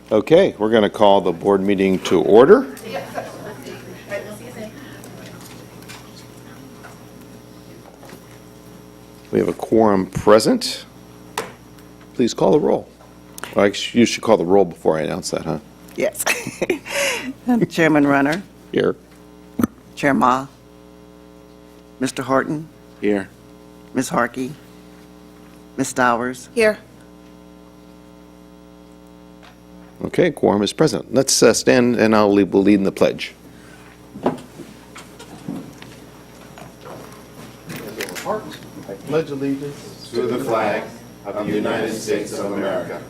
Okay, we're going to call the board meeting to order. We have a quorum present. Please call the roll. Well, you should call the roll before I announce that, huh? Yes. Chairman Runner, Here. Chair Ma, Mr. Horton, Here. Ms. Harkey, Ms. Stowers. Here. Okay, quorum is present. Let's stand and we'll lead in the pledge. I pledge allegiance to the flag of the United States of America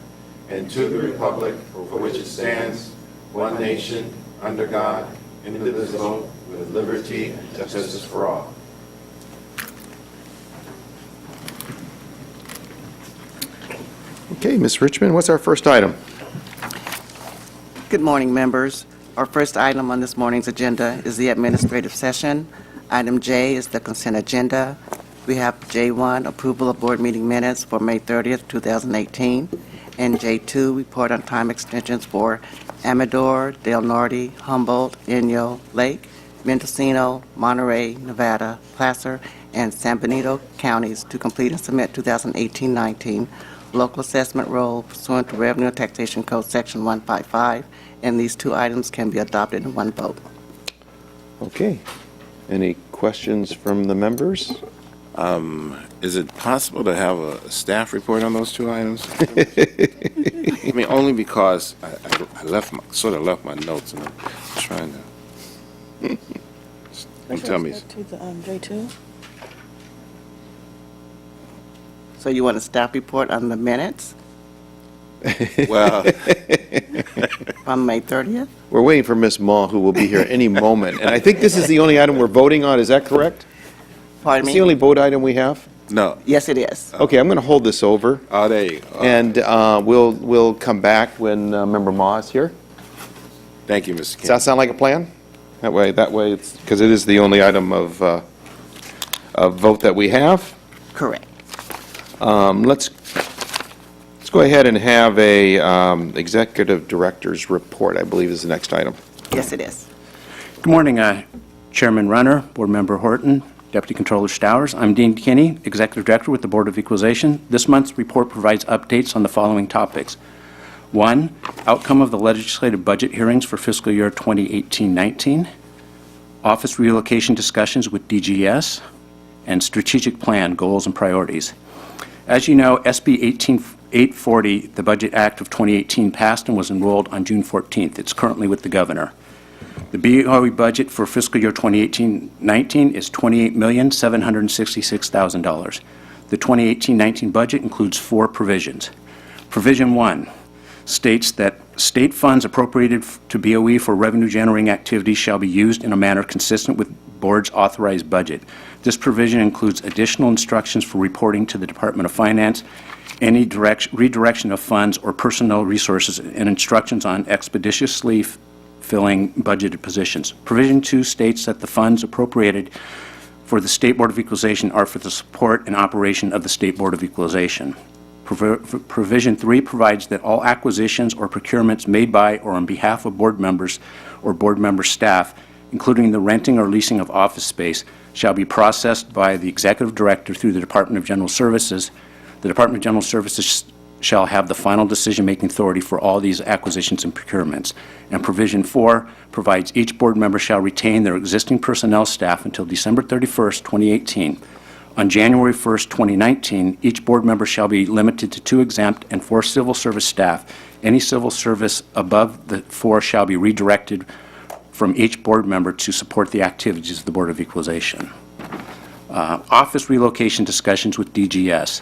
and to the republic for which it stands, one nation, under God, indivisible, with liberty and justice for all. Okay, Ms. Richmond, what's our first item? Good morning, members. Our first item on this morning's agenda is the administrative session. Item J is the consent agenda. We have J1, approval of board meeting minutes for May 30th, 2018, and J2, report on time extensions for Amador, Del Norte, Humboldt, Inyo, Lake, Mendocino, Monterey, Nevada, Placer, and San Benito counties to complete and submit 2018-19 local assessment roll pursuant to Revenue and Taxation Code Section 155, and these two items can be adopted in one vote. Okay. Any questions from the members? Is it possible to have a staff report on those two items? I mean, only because I sort of left my notes and I'm trying to. Don't tell me. To the J2. So you want a staff report on the minutes Well, from May 30th? We're waiting for Ms. Ma, who will be here any moment. And I think this is the only item we're voting on. Is that correct? Pardon It's me? the only vote item we have? no. Yes, it is. Okay, I'm going to hold this over, Oh, there you go. and we'll come back when Member Ma is here. Thank you, Mr. Does Kennedy. that sound like a plan? That way, it's, because it is the only item of vote that we have. Correct. Let's go ahead and have a executive director's report, I believe is the next item. Yes, it is. Good morning, Chairman Runner, Board Member Horton, Deputy Controller Stowers. I'm Dean Kinney, Executive Director with the Board of Equalization. This month's report provides updates on the following topics. 1, outcome of the legislative budget hearings for fiscal year 2018-19, office relocation discussions with DGS, and strategic plan, goals, and priorities. As you know, SB 840, the Budget Act of 2018, passed and was enrolled on June 14th. It's currently with the governor. The BOE budget for fiscal year 2018-19 is $28,766,000. The 2018-19 budget includes 4 provisions. Provision 1 states that state funds appropriated to BOE for revenue-generating activities shall be used in a manner consistent with Board's authorized budget. This provision includes additional instructions for reporting to the Department of Finance, any redirection of funds or personnel resources, and instructions on expeditiously filling budgeted positions. Provision 2 states that the funds appropriated for the State Board of Equalization are for the support and operation of the State Board of Equalization. Provision 3 provides that all acquisitions or procurements made by or on behalf of board members or board member staff, including the renting or leasing of office space, shall be processed by the Executive Director through the Department of General Services. The Department of General Services shall have the final decision-making authority for all these acquisitions and procurements. And Provision 4 provides each board member shall retain their existing personnel staff until December 31st, 2018. On January 1st, 2019, each board member shall be limited to 2 exempt and 4 civil service staff. Any civil service above the 4 shall be redirected from each board member to support the activities of the Board of Equalization. Office relocation discussions with DGS.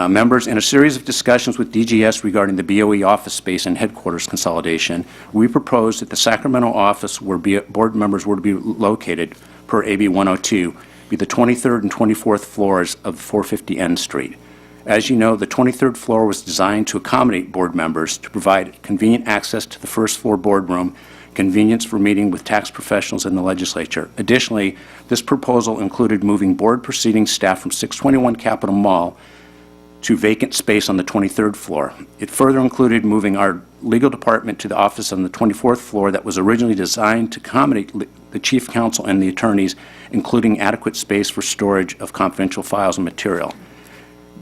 Members, in a series of discussions with DGS regarding the BOE office space and headquarters consolidation, we proposed that the Sacramento office where board members were to be located, per AB 102, be the 23rd and 24th floors of 450 N Street. As you know, the 23rd floor was designed to accommodate board members to provide convenient access to the first floor boardroom, convenience for meeting with tax professionals in the legislature. Additionally, this proposal included moving board proceedings staff from 621 Capitol Mall to vacant space on the 23rd floor. It further included moving our legal department to the office on the 24th floor that was originally designed to accommodate the chief counsel and the attorneys, including adequate space for storage of confidential files and material.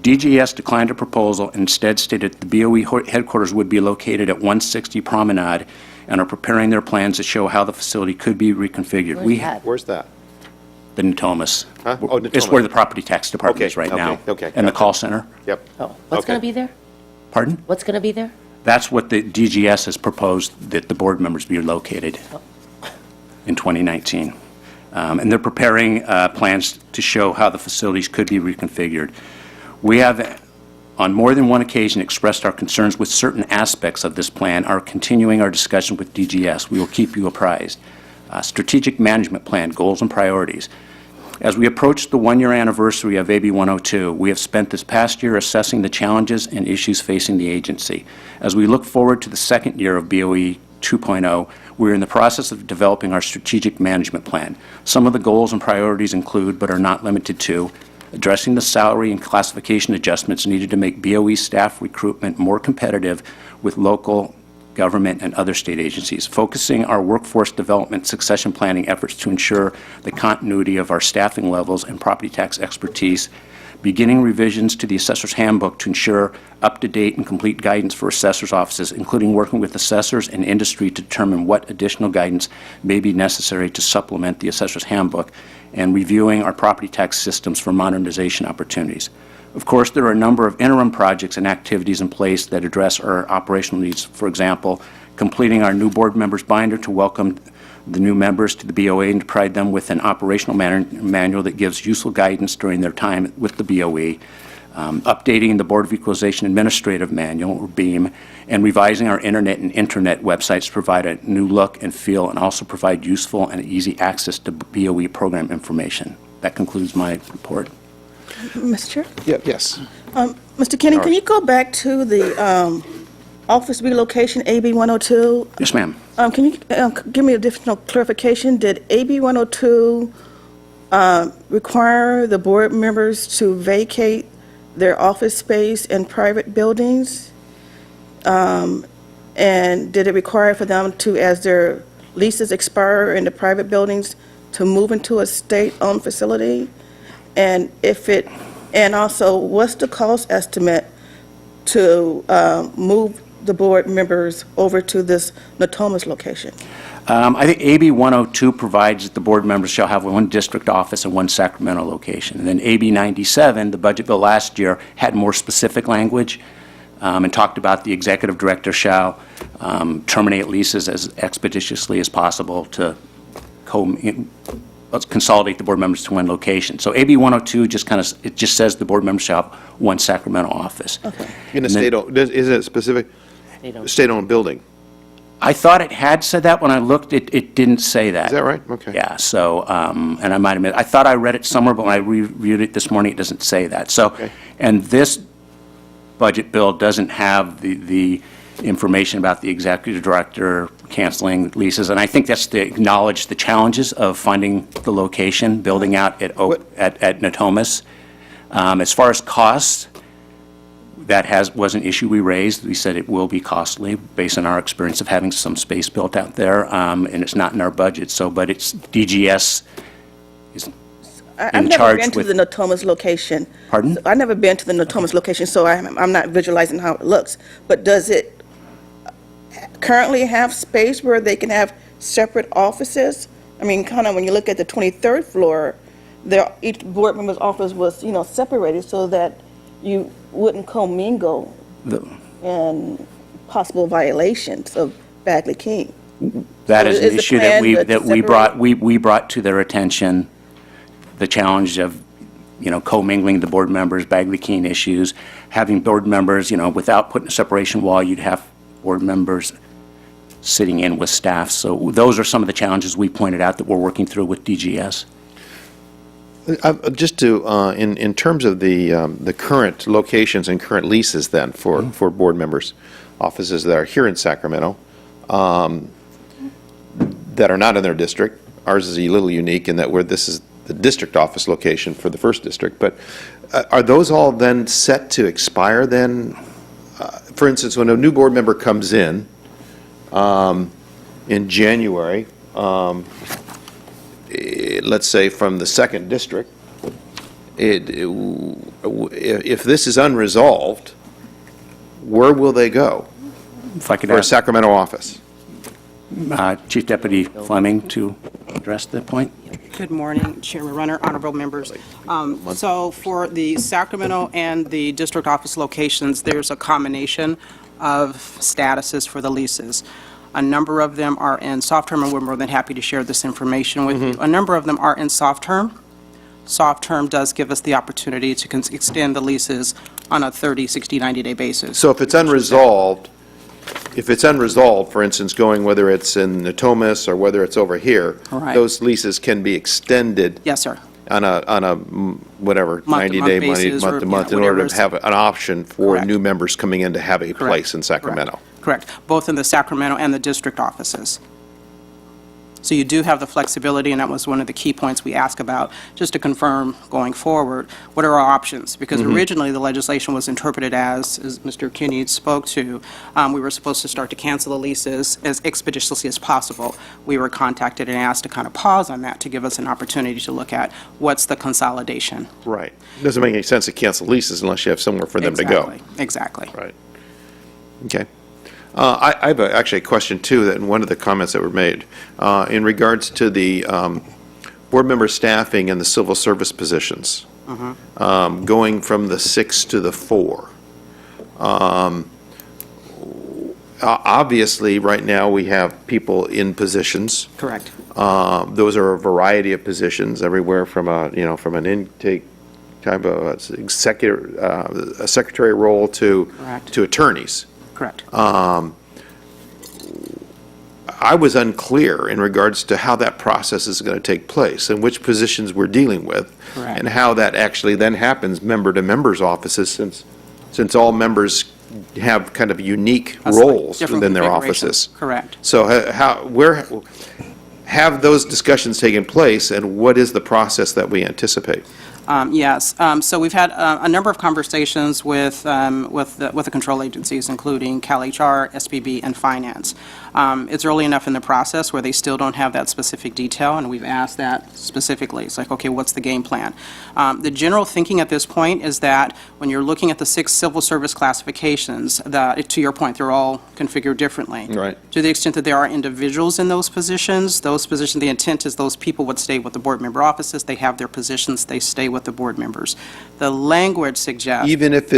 DGS declined a proposal and instead stated the BOE headquarters would be located at 160 Promenade and are preparing their plans to show how the facility could be reconfigured. Where's that? The Natomas. Huh? Oh, It's Natomas. where the property tax department is Okay, right now. okay, And the gotcha. call center. Yep. Oh, what's going to Okay. be there? Pardon? What's going to be there? That's what the DGS has proposed that the board members be located in 2019. And they're preparing plans to show how the facilities could be reconfigured. We have, on more than one occasion, expressed our concerns with certain aspects of this plan, are continuing our discussion with DGS. We will keep you apprised. Strategic management plan, goals and priorities. As we approach the one-year anniversary of AB 102, we have spent this past year assessing the challenges and issues facing the agency. As we look forward to the second year of BOE 2.0, we're in the process of developing our strategic management plan. Some of the goals and priorities include, but are not limited to, addressing the salary and classification adjustments needed to make BOE staff recruitment more competitive with local government and other state agencies, focusing our workforce development succession planning efforts to ensure the continuity of our staffing levels and property tax expertise, beginning revisions to the assessor's handbook to ensure up-to-date and complete guidance for assessor's offices, including working with assessors and industry to determine what additional guidance may be necessary to supplement the assessor's handbook, and reviewing our property tax systems for modernization opportunities. Of course, there are a number of interim projects and activities in place that address our operational needs. For example, completing our new board members binder to welcome the new members to the BOA and to provide them with an operational manual that gives useful guidance during their time with the BOE, updating the Board of Equalization Administrative Manual, or BEAM, and revising our internet and intranet websites to provide a new look and feel and also provide useful and easy access to BOE program information. That concludes my report. Mr. Chair? Yes. Mr. Kenny, can you go back to the office relocation, AB 102? Yes, ma'am. Can you give me additional clarification? Did AB 102 require the board members to vacate their office space in private buildings? And did it require for them to, as their leases expire in the private buildings, to move into a state-owned facility? And also, what's the cost estimate to move the board members over to this Natomas location? I think AB 102 provides that the board members shall have one district office and one Sacramento location. And then AB 97, the budget bill last year, had more specific language and talked about the executive director shall terminate leases as expeditiously as possible to consolidate the board members to one location. So AB 102 it just says the board members shall have one Sacramento office. Okay. In a And then- state-owned, is it a specific state-owned building? I thought it had said that when I looked. It didn't say that. Is that right? Okay. Yeah, so, and I might admit, I thought I read it somewhere, but when I reviewed it this morning, it doesn't say that. So, Okay. and this budget bill doesn't have the information about the executive director canceling leases, and I think that's to acknowledge the challenges of finding the location, building out at Natomas. As far as costs, that was an issue we raised. We said it will be costly based on our experience of having some space built out there, and it's not in our budget. So, but it's DGS is I've in never charge been to with. the Natomas location. Pardon? I've never been to the Natomas location, so I'm not visualizing how it looks. But does it currently have space where they can have separate offices? I mean, kind of when you look at the 23rd floor, each board member's office was, separated so that you wouldn't commingle in possible violations of Bagley King. That So is an is the issue plan to we brought to their attention, the challenge of, commingling the board members, Bagley Keene issues, having board members, without putting a separation wall, you'd have board members sitting in with staff. So those are some of the challenges we pointed out that we're working through with DGS. Just to, in terms of the current locations and current leases then for board members, offices that are here in Sacramento, that are not in their district. Ours is a little unique in that this is the district office location for the first district, but Are those all then set to expire then? For instance, when a new board member comes in January, let's say from the 2nd District, if this is unresolved, where will they go If I could for a ask Sacramento office? Chief Deputy Fleming to address that point. Good morning, Chairman Runner, honorable members. So for the Sacramento and the district office locations, there's a combination of statuses for the leases. A number of them are in soft term, and we're more than happy to share this information with you. A number of them are in soft term. Soft term does give us the opportunity to extend the leases on a 30, 60, 90-day basis. So if it's unresolved, for instance, going whether it's in Natomas or whether it's over here, Right. those leases can be extended Yes, sir. on a whatever, Month-to-month 90-day, basis or, month-to-month, yeah, in order whatever to is- have an option for Correct. new members coming in to have a place in Sacramento. Correct. Both in the Sacramento and the district offices. So you do have the flexibility, and that was one of the key points we asked about, just to confirm going forward, what are our options? Because originally, the legislation was interpreted as Mr. Kinney spoke to, we were supposed to start to cancel the leases as expeditiously as possible. We were contacted and asked to kind of pause on that to give us an opportunity to look at what's the consolidation. Right. Doesn't make any sense to cancel leases unless you have somewhere for them to go. Exactly. Right. Okay. I have actually a question, too, that in one of the comments that were made, in regards to the board member staffing and the civil service positions, going from the 6 to the 4. Obviously, right now, we have people in positions. Correct. Those are a variety of positions, everywhere from from an intake type of a secretary role Correct. to attorneys. Correct. I was unclear in regards to how that process is going to take place and which positions we're dealing with. Correct. And how that actually then happens member to members' offices, since all members have kind of unique A slight roles different within their configuration. offices. Correct. So where have those discussions taken place, and what is the process that we anticipate? Yes. So we've had a number of conversations with the control agencies, including CalHR, SPB, and Finance. It's early enough in the process where they still don't have that specific detail, and we've asked that specifically. It's like, okay, what's the game plan? The general thinking at this point is that when you're looking at the 6 civil service classifications, that, to your point, they're all configured differently. Right. To the extent that there are individuals in those positions, the intent is those people would stay with the board member offices, they have their positions, they stay with the board members. The language suggests, Even if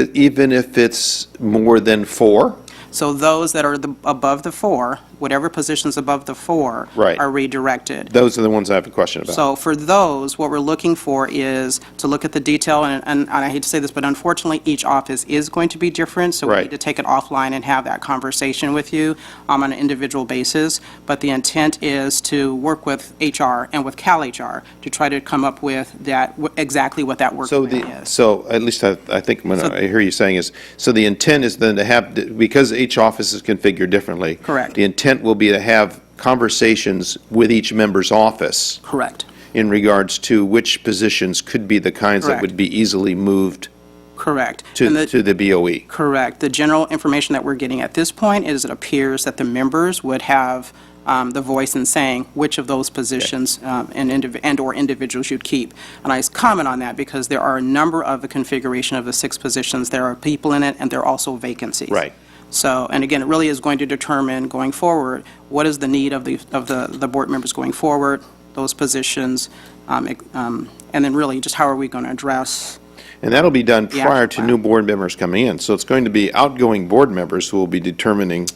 it's more than 4? so those that are above the 4, whatever positions above the 4 Right. are redirected. Those are the ones I have a question about. So for those, what we're looking for is to look at the detail, and I hate to say this, but unfortunately, each office is going to be different, so we Right. need to take it offline and have that conversation with you on an individual basis. But the intent is to work with HR and with CalHR to try to come up with that, exactly what that work So plan is. so at least I think what So- I hear you saying is, so the intent is then to have, because each office is configured differently. Correct. The intent will be to have conversations with each member's office Correct. in regards to which positions could be the kinds that Correct. would be easily moved Correct. And to the BOE. Correct. The general information that we're getting at this point is it appears that the members would have the voice in saying which of those positions and/or individuals you'd keep. And I comment on that because there are a number of the configuration of the 6 positions. There are people in it, and there are also vacancies. Right. So, and again, it really is going to determine going forward, what is the need of the board members going forward, those positions, and then really just how are we going to address. And that'll be done The prior actual to new board members coming in. So it's going to be outgoing board members who will be determining.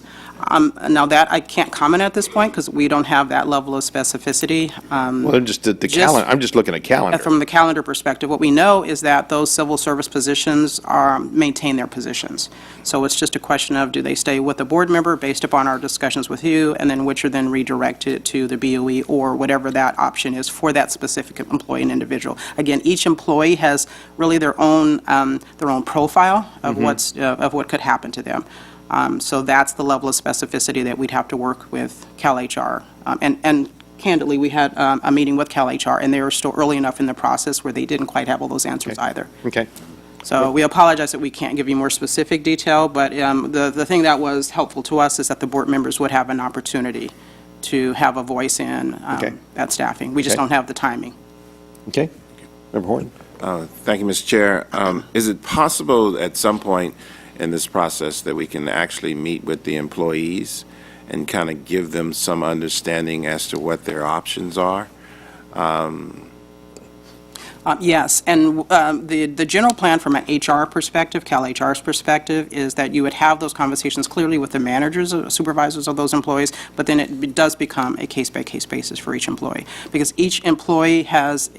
Now that I can't comment at this point because we don't have that level of specificity. Well, I'm just at the Just- calendar, I'm just looking at calendar. From the calendar perspective, what we know is that those civil service positions maintain their positions. So it's just a question of, do they stay with the board member based upon our discussions with you, and then which are then redirected to the BOE or whatever that option is for that specific employee and individual. Again, each employee has really their own profile of of what could happen to them. So that's the level of specificity that we'd have to work with CalHR and candidly, we had a meeting with Cal HR, and they were still early enough in the process where they didn't quite have all those answers either. Okay. So we apologize that we can't give you more specific detail, but the thing that was helpful to us is that the board members would have an opportunity to have a voice in Okay. that staffing. We just Okay. don't have the timing. Okay. Member Horton? Thank you, Mr. Chair. Is it possible at some point in this process that we can actually meet with the employees and kind of give them some understanding as to what their options are? Yes, and the general plan from an HR perspective, Cal HR's perspective, is that you would have those conversations clearly with the managers, supervisors of those employees, but then it does become a case-by-case basis for each employee, because each employee has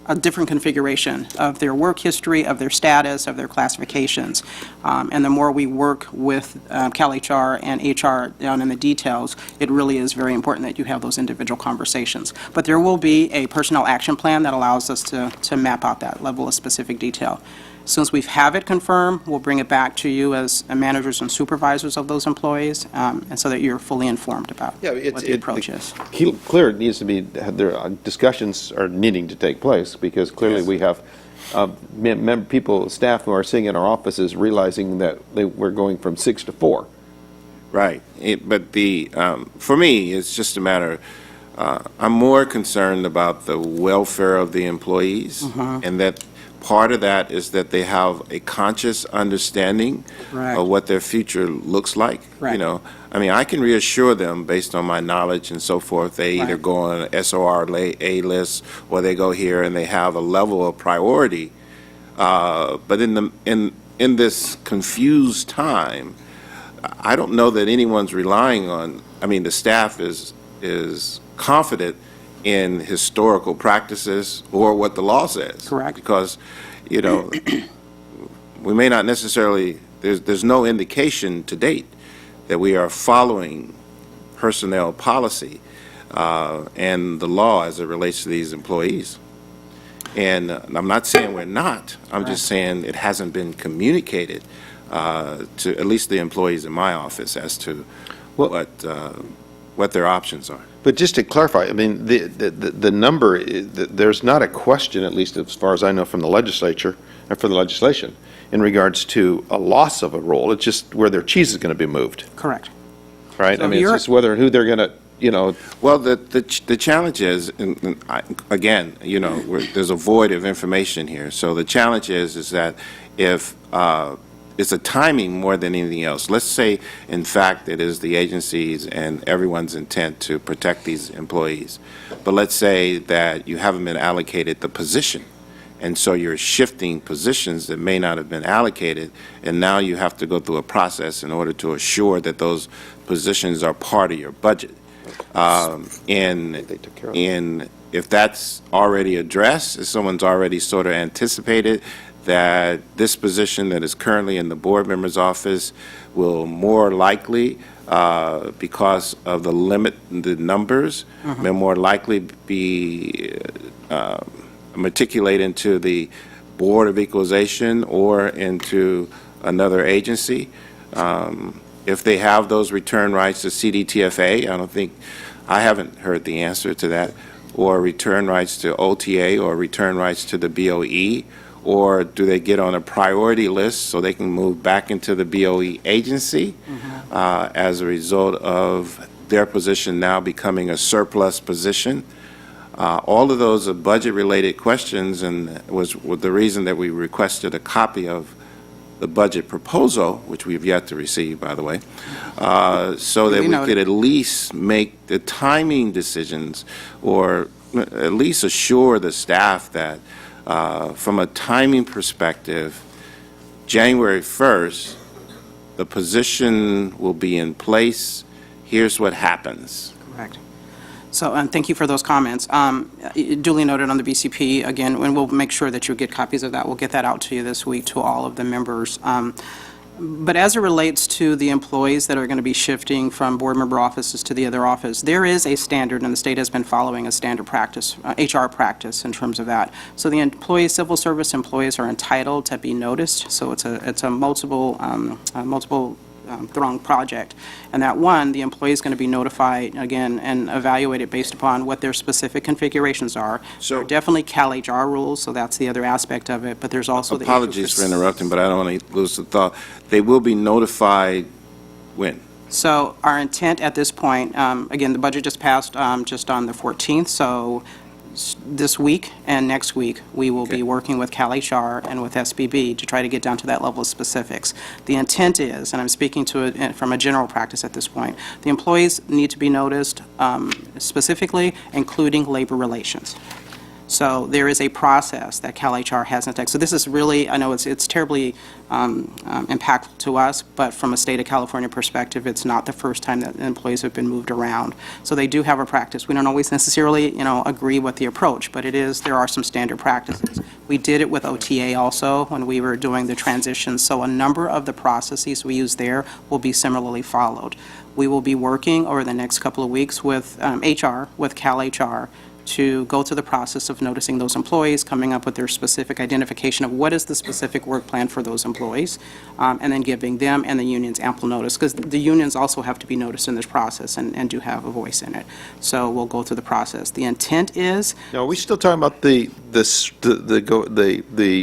a different configuration of their work history, of their status, of their classifications. And the more we work with Cal HR and HR down in the details, it really is very important that you have those individual conversations. But there will be a personnel action plan that allows us to map out that level of specific detail. As soon as we have it confirmed, we'll bring it back to you as managers and supervisors of those employees, and so that you're fully informed about what the approach is. Clear, it needs to be, discussions are needing to take place, because clearly we have people, staff who are sitting in our offices realizing that we're going from 6 to 4. Right. But for me, it's just a matter, I'm more concerned about the welfare of the employees, and that part of that is that they have a conscious understanding Correct. of what their future looks like. Correct. You know, I mean, I can reassure them based on my knowledge and so forth. They either Right. go on an SOR A list, or they go here and they have a level of priority. But in this confused time, I don't know that anyone's relying on. I mean, the staff is confident in historical practices or what the law says. Correct. Because, you know, we may not necessarily, there's no indication to date that we are following personnel policy and the law as it relates to these employees. And I'm not saying we're not, I'm just saying it hasn't been communicated to at least the employees in my office as to what their options are. But just to clarify, I mean, the number, there's not a question, at least as far as I know from the legislature, and for the legislation, in regards to a loss of a role. It's just where their cheese is going to be moved, Correct. right? So I mean, it's you're- just whether and who they're going to, you know, Well, the challenge is, again, you know, there's a void of information here. So the challenge is that if it's a timing more than anything else. Let's say, in fact, it is the agencies and everyone's intent to protect these employees. But let's say that you haven't been allocated the position, and so you're shifting positions that may not have been allocated, and now you have to go through a process in order to assure that those positions are part of your budget. they took care of it. And if that's already addressed, if someone's already sort of anticipated that this position that is currently in the board member's office will more likely, because of the numbers, may more likely be matriculated into the Board of Equalization or into another agency. If they have those return rights to CDTFA, I haven't heard the answer to that, or return rights to OTA, or return rights to the BOE, or do they get on a priority list so they can move back into the BOE agency as a result of their position now becoming a surplus position? All of those are budget-related questions, and was the reason that we requested a copy of the budget proposal, which we've yet to receive, by the way, so that we could at least make the timing decisions, or at least assure the staff that from a timing perspective, January 1st, the position will be in place. Here's what happens. Correct. So, and thank you for those comments. Duly noted on the BCP, again, and we'll make sure that you get copies of that. We'll get that out to you this week to all of the members. But as it relates to the employees that are going to be shifting from board member offices to the other office, there is a standard, and the state has been following a standard practice, HR practice in terms of that. So the employees, civil service employees are entitled to be noticed. So it's a multiple throng project. And that one, the employee is going to be notified again and evaluated based upon what their specific configurations are. So- There are definitely Cal HR rules, so that's the other aspect of it, but there's also the issue Apologies for interrupting, but I don't want to lose the thought. They will be notified when? So our intent at this point, again, the budget just passed just on the 14th, so this week and next week, we will be working with Cal HR and with SBB to try to get down to that level of specifics. The intent is, and I'm speaking to it from a general practice at this point, the employees need to be noticed specifically, including labor relations. So there is a process that Cal HR has in effect. So this is really, I know it's terribly impactful to us, but from a state of California perspective, it's not the first time that employees have been moved around. So they do have a practice. We don't always necessarily, agree with the approach, but there are some standard practices. We did it with OTA also when we were doing the transition. So a number of the processes we use there will be similarly followed. We will be working over the next couple of weeks with HR, with Cal HR, to go through the process of noticing those employees, coming up with their specific identification of what is the specific work plan for those employees, and then giving them and the unions ample notice, because the unions also have to be noticed in this process and do have a voice in it. So we'll go through the process. The intent is, Now, are we still talking about the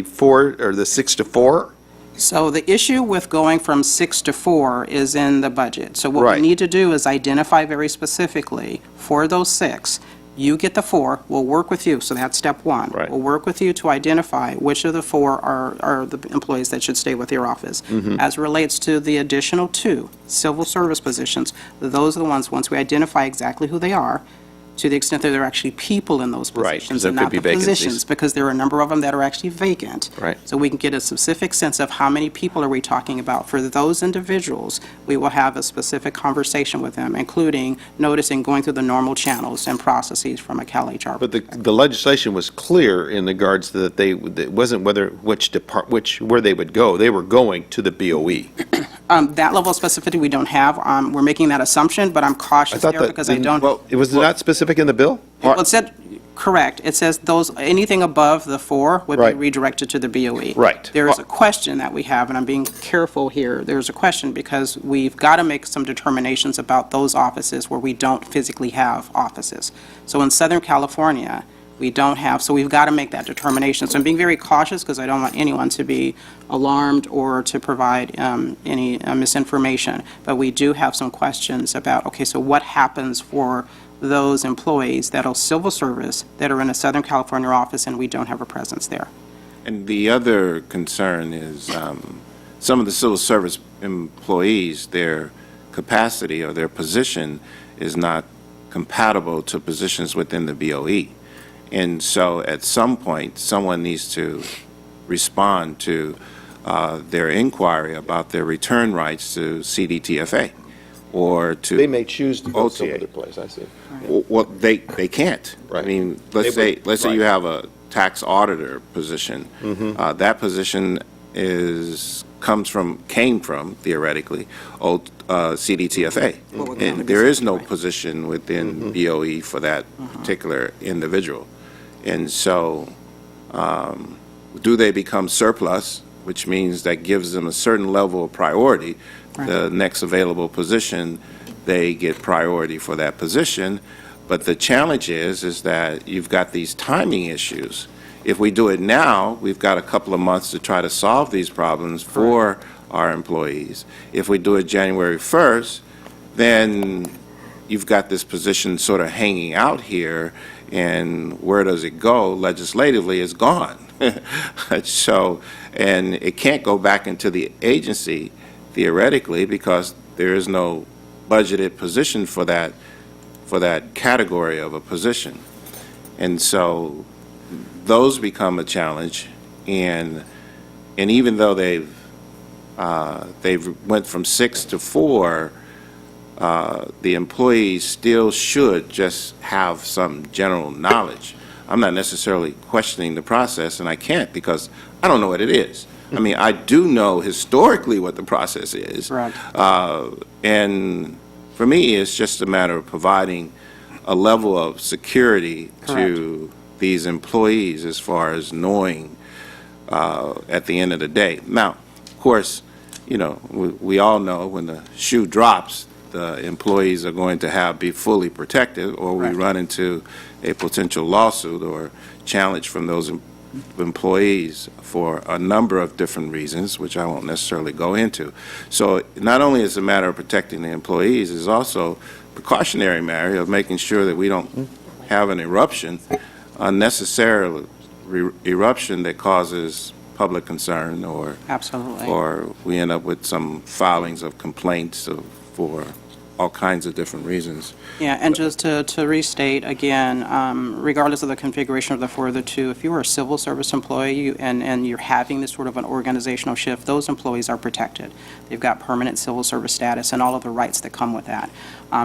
4 or the 6 to 4? so the issue with going from 6 to 4 is in the budget. So what we Right. need to do is identify very specifically for those 6, you get the 4, we'll work with you, so that's step 1. Right. We'll work with you to identify which of the 4 are the employees that should stay with your office. As relates to the additional 2 civil service positions, those are the ones, once we identify exactly who they are, to the extent that there are actually people in those Right, 'cause positions there and could not be the vacancies. positions, because there are a number of them that are actually vacant. Right. So we can get a specific sense of how many people are we talking about. For those individuals, we will have a specific conversation with them, including noticing, going through the normal channels and processes from a Cal HR. But the legislation was clear in regards to that it wasn't where they would go. They were going to the BOE. That level of specificity we don't have. We're making that assumption, but I'm cautious there because I don't. It was not specific in the bill? Well, it said, correct. It says anything above the 4 would be Right. redirected to the BOE. Right. There is a question that we have, and I'm being careful here. There's a question because we've got to make some determinations about those offices where we don't physically have offices. So in Southern California, we don't have, so we've got to make that determination. So I'm being very cautious because I don't want anyone to be alarmed or to provide any misinformation. But we do have some questions about, okay, so what happens for those employees that are civil service that are in a Southern California office and we don't have a presence there? And the other concern is some of the civil service employees, their capacity or their position is not compatible to positions within the BOE. And so at some point, someone needs to respond to their inquiry about their return rights to CDTFA or to... They may choose to go some OTA. other place, I see. Well, they can't. Right. I mean, They would- let's say you right. have a tax auditor position. That position came from, theoretically, old CDTFA. And there is no position within BOE for that particular individual. And so, do they become surplus, which means that gives them a certain level of priority? The next available position, they get priority for that position. But the challenge is that you've got these timing issues. If we do it now, we've got a couple of months to try to solve these problems for our employees. If we do it January 1st, then you've got this position sort of hanging out here, and where does it go legislatively is gone. So, and it can't go back into the agency theoretically because there is no budgeted position for that category of a position. And so those become a challenge, and even though they've went from 6 to 4, the employees still should just have some general knowledge. I'm not necessarily questioning the process, and I can't because I don't know what it is. I mean, I do know historically what the process is. Right. And for me, it's just a matter of providing a level of security to these employees as far as knowing at the end of the day. Now, of course, we all know when the shoe drops, the employees are going to be fully protected, or we Correct. run into a potential lawsuit or challenge from those employees for a number of different reasons, which I won't necessarily go into. So not only is it a matter of protecting the employees, it's also precautionary matter of making sure that we don't have an unnecessary eruption that causes public concern, or Absolutely. we end up with some filings of complaints for all kinds of different reasons. Yeah, and just to restate again, regardless of the configuration of the four of the two, if you are a civil service employee and you're having this sort of an organizational shift, those employees are protected. They've got permanent civil service status and all of the rights that come with that.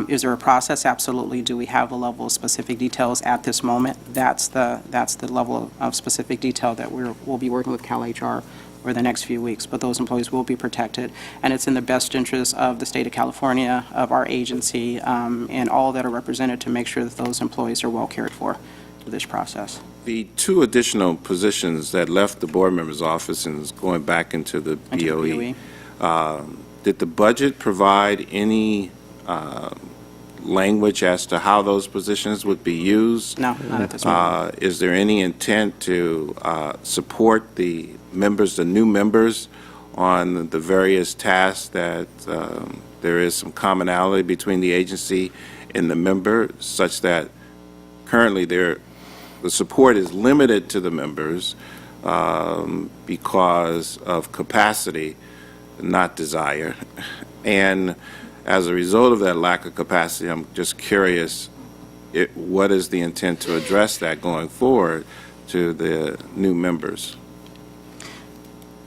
Is there a process? Absolutely. Do we have a level of specific details at this moment? That's the level of specific detail that we'll be working with CalHR over the next few weeks, but those employees will be protected. And it's in the best interest of the state of California, of our agency, and all that are represented to make sure that those employees are well cared for through this process. The two additional positions that left the board member's office and is going back into the Into the BOE, did the budget provide any language as to how those positions would be used? No, not at this moment. Is there any intent to support the new members, on the various tasks that there is some commonality between the agency and the member, such that currently the support is limited to the members because of capacity, not desire? And as a result of that lack of capacity, I'm just curious, what is the intent to address that going forward to the new members?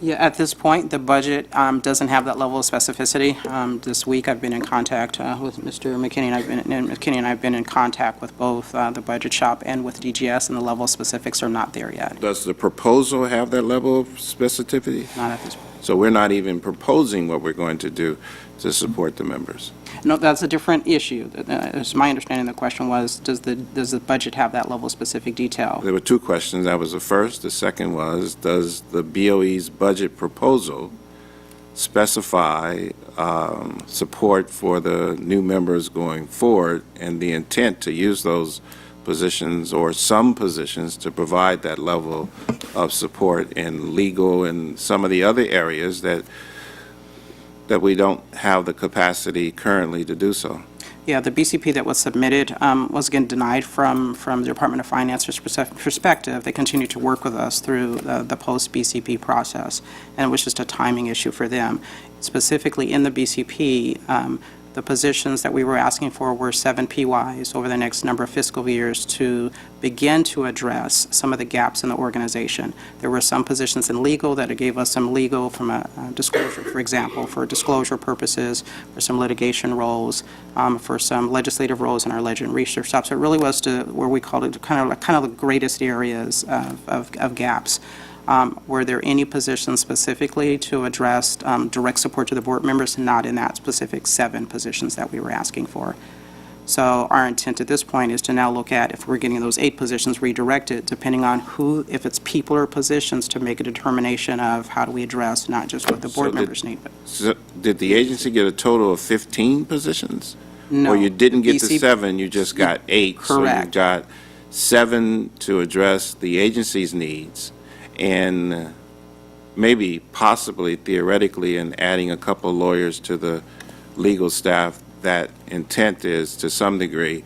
Yeah, at this point, the budget doesn't have that level of specificity. This week, I've been in contact with Mr. McKinney, and I've been in contact with both the budget shop and with DGS, and the level of specifics are not there yet. Does the proposal have that level of specificity? Not at this point. So we're not even proposing what we're going to do to support the members? No, that's a different issue. It's my understanding the question was, does the budget have that level of specific detail? There were two questions. That was the first. The second was, does the BOE's budget proposal specify support for the new members going forward, and the intent to use those positions or some positions to provide that level of support in legal and some of the other areas that we don't have the capacity currently to do so? Yeah, the BCP that was submitted was again denied from the Department of Finance's perspective. They continue to work with us through the post-BCP process, and it was just a timing issue for them. Specifically in the BCP, the positions that we were asking for were 7 PYs over the next number of fiscal years to begin to address some of the gaps in the organization. There were some positions in legal that gave us some legal from a disclosure, for example, for disclosure purposes, for some litigation roles, for some legislative roles in our legend research shop. So it really was to where we called it kind of the greatest areas of gaps. Were there any positions specifically to address direct support to the board members? Not in that specific 7 positions that we were asking for. So our intent at this point is to now look at if we're getting those 8 positions redirected, depending on who, if it's people or positions, to make a determination of how do we address not just what the board members need. But So did the agency get a total of 15 positions? no. Or you didn't get BCP to 7, you just got 8? So Correct. you've got 7 to address the agency's needs, and maybe, possibly, theoretically, in adding a couple lawyers to the legal staff, that intent is, to some degree,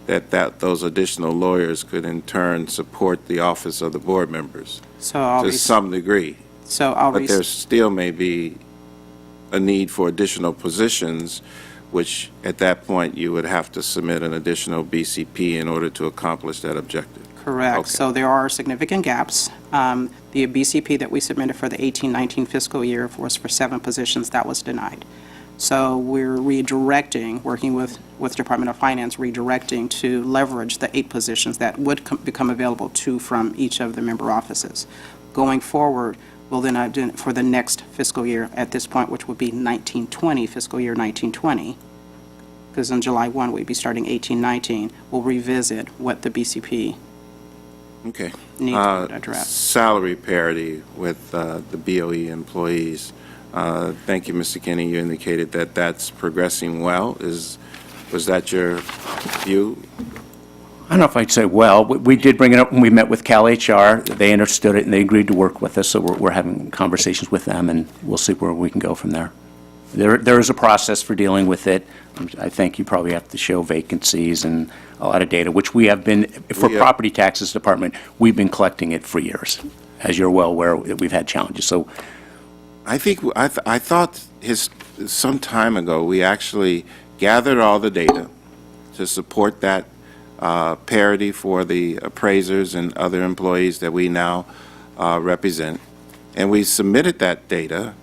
that those additional lawyers could in turn support the office of the board members, So to some degree. But there still may be a need for additional positions, which at that point you would have to submit an additional BCP in order to accomplish that objective. Correct. Okay. So there are significant gaps. The BCP that we submitted for the 18-19 fiscal year was for 7 positions. That was denied. So we're redirecting, working with Department of Finance, redirecting to leverage the 8 positions that would become available, 2 from each of the member offices. Going forward, we'll then, for the next fiscal year at this point, which would be 1920, fiscal year 1920, because on July 1, we'd be starting 18-19, we'll revisit what the BCP Okay. need to address. Salary parity with the BOE employees. Thank you, Mr. Kenny. You indicated that that's progressing well. Was that your view? I don't know if I'd say well. We did bring it up when we met with Cal HR. They understood it, and they agreed to work with us, so we're having conversations with them, and we'll see where we can go from there. There is a process for dealing with it. I think you probably have to show vacancies and a lot of data, which we have been, for We have- Property Taxes Department, we've been collecting it for years. As you're well aware, we've had challenges, so I think, I thought some time ago, we actually gathered all the data to support that parity for the appraisers and other employees that we now represent. And we submitted that data,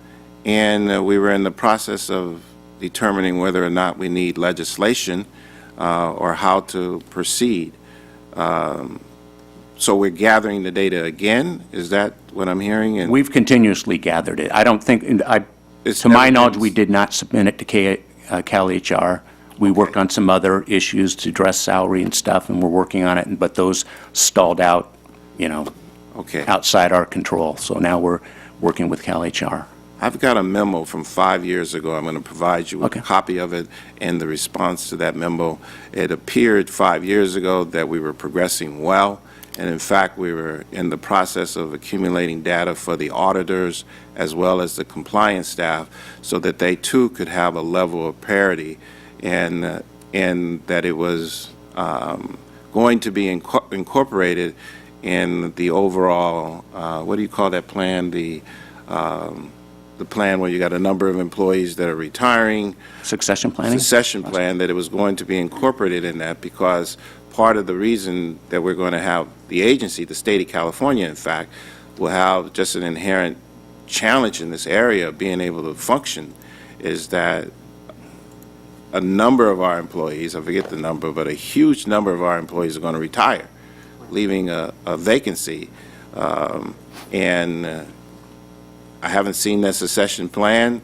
and we were in the process of determining whether or not we need legislation or how to proceed. So we're gathering the data again? Is that what I'm hearing? And we've continuously gathered it. I don't think, It's to my never knowledge, been- we did not submit it to Cal HR. We worked on some other issues to address salary and stuff, and we're working on it, but those stalled out, Okay. outside our control. So now we're working with Cal HR. I've got a memo from 5 years ago. I'm going to provide you with Okay. a copy of it and the response to that memo. It appeared 5 years ago that we were progressing well, and in fact, we were in the process of accumulating data for the auditors as well as the compliance staff so that they too could have a level of parity, and that it was going to be incorporated in the overall, what do you call that plan? The plan where you got a number of employees that are retiring, Succession planning? succession plan, that it was going to be incorporated in that, because part of the reason that we're going to have the agency, the state of California, in fact, will have just an inherent challenge in this area of being able to function, is that a number of our employees, I forget the number, but a huge number of our employees are going to retire, leaving a vacancy. And I haven't seen that succession plan,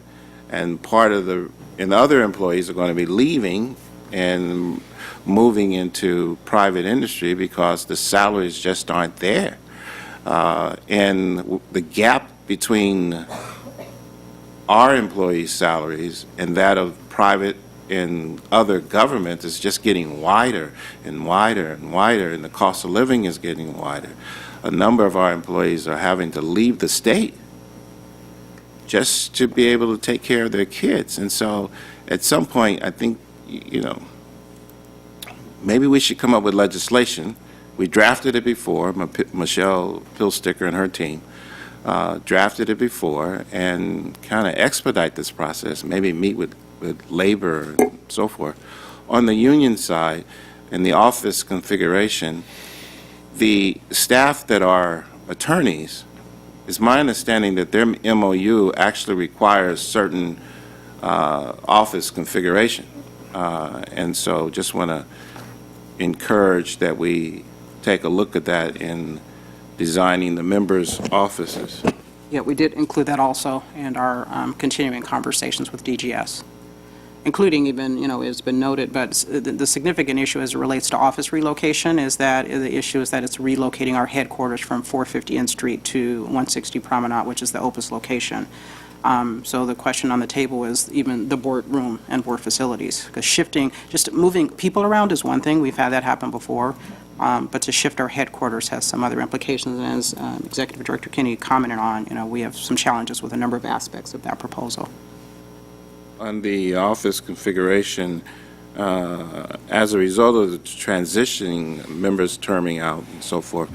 and other employees are going to be leaving and moving into private industry because the salaries just aren't there. And the gap between our employees' salaries and that of private and other government is just getting wider and wider and wider, and the cost of living is getting wider. A number of our employees are having to leave the state just to be able to take care of their kids. And so at some point, I think, maybe we should come up with legislation. We drafted it before. Michelle Pillsticker and her team drafted it before, and kind of expedite this process, maybe meet with labor and so forth. On the union side, in the office configuration, the staff that are attorneys, it's my understanding that their MOU actually requires certain office configuration. And so just want to encourage that we take a look at that in designing the members' offices. Yeah, we did include that also in our continuing conversations with DGS, including even, it's been noted, but the significant issue as it relates to office relocation is that the issue is that it's relocating our headquarters from 450 N Street to 160 Promenade, which is the Opus location. So the question on the table is even the boardroom and board facilities, because just moving people around is one thing. We've had that happen before. But to shift our headquarters has some other implications. And as Executive Director Kinney commented on, we have some challenges with a number of aspects of that proposal. On the office configuration, as a result of the transitioning, members terming out and so forth,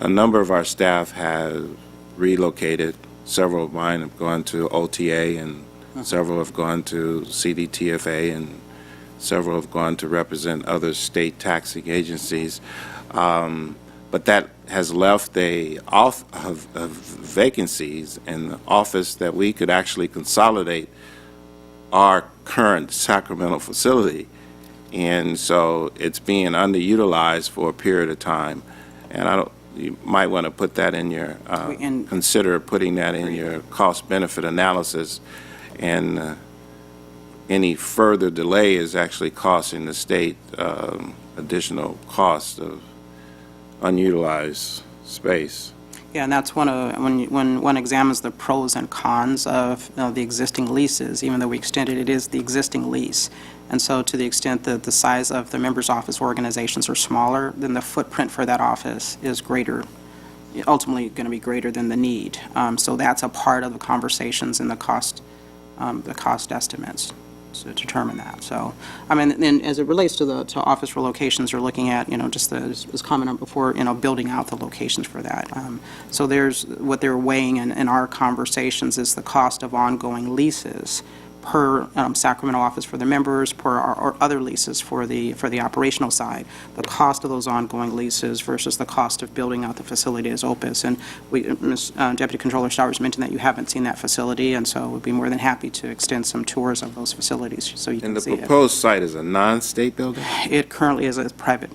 a number of our staff have relocated. Several of mine have gone to OTA, and several have gone to CDTFA, and several have gone to represent other state taxing agencies. But that has left of vacancies in the office that we could actually consolidate our current Sacramento facility. And so it's being underutilized for a period of time. And you might want to put that in your, consider putting that in your cost-benefit analysis. And any further delay is actually costing the state additional cost of unutilized space. Yeah, and that's when one examines the pros and cons of the existing leases, even though we extended it, is the existing lease. And so to the extent that the size of the members' office organizations are smaller, then the footprint for that office is greater, ultimately going to be greater than the need. So that's a part of the conversations and the cost estimates to determine that. So, I mean, and as it relates to office relocations, you're looking at, just as was commented on before, building out the locations for that. So what they're weighing in our conversations is the cost of ongoing leases per Sacramento office for the members, per our other leases for the operational side, the cost of those ongoing leases versus the cost of building out the facility as Opus. And Ms. Deputy Controller Stowers mentioned that you haven't seen that facility, and so we'd be more than happy to extend some tours of those facilities so you And can see the proposed site is a non-state building? It currently is a private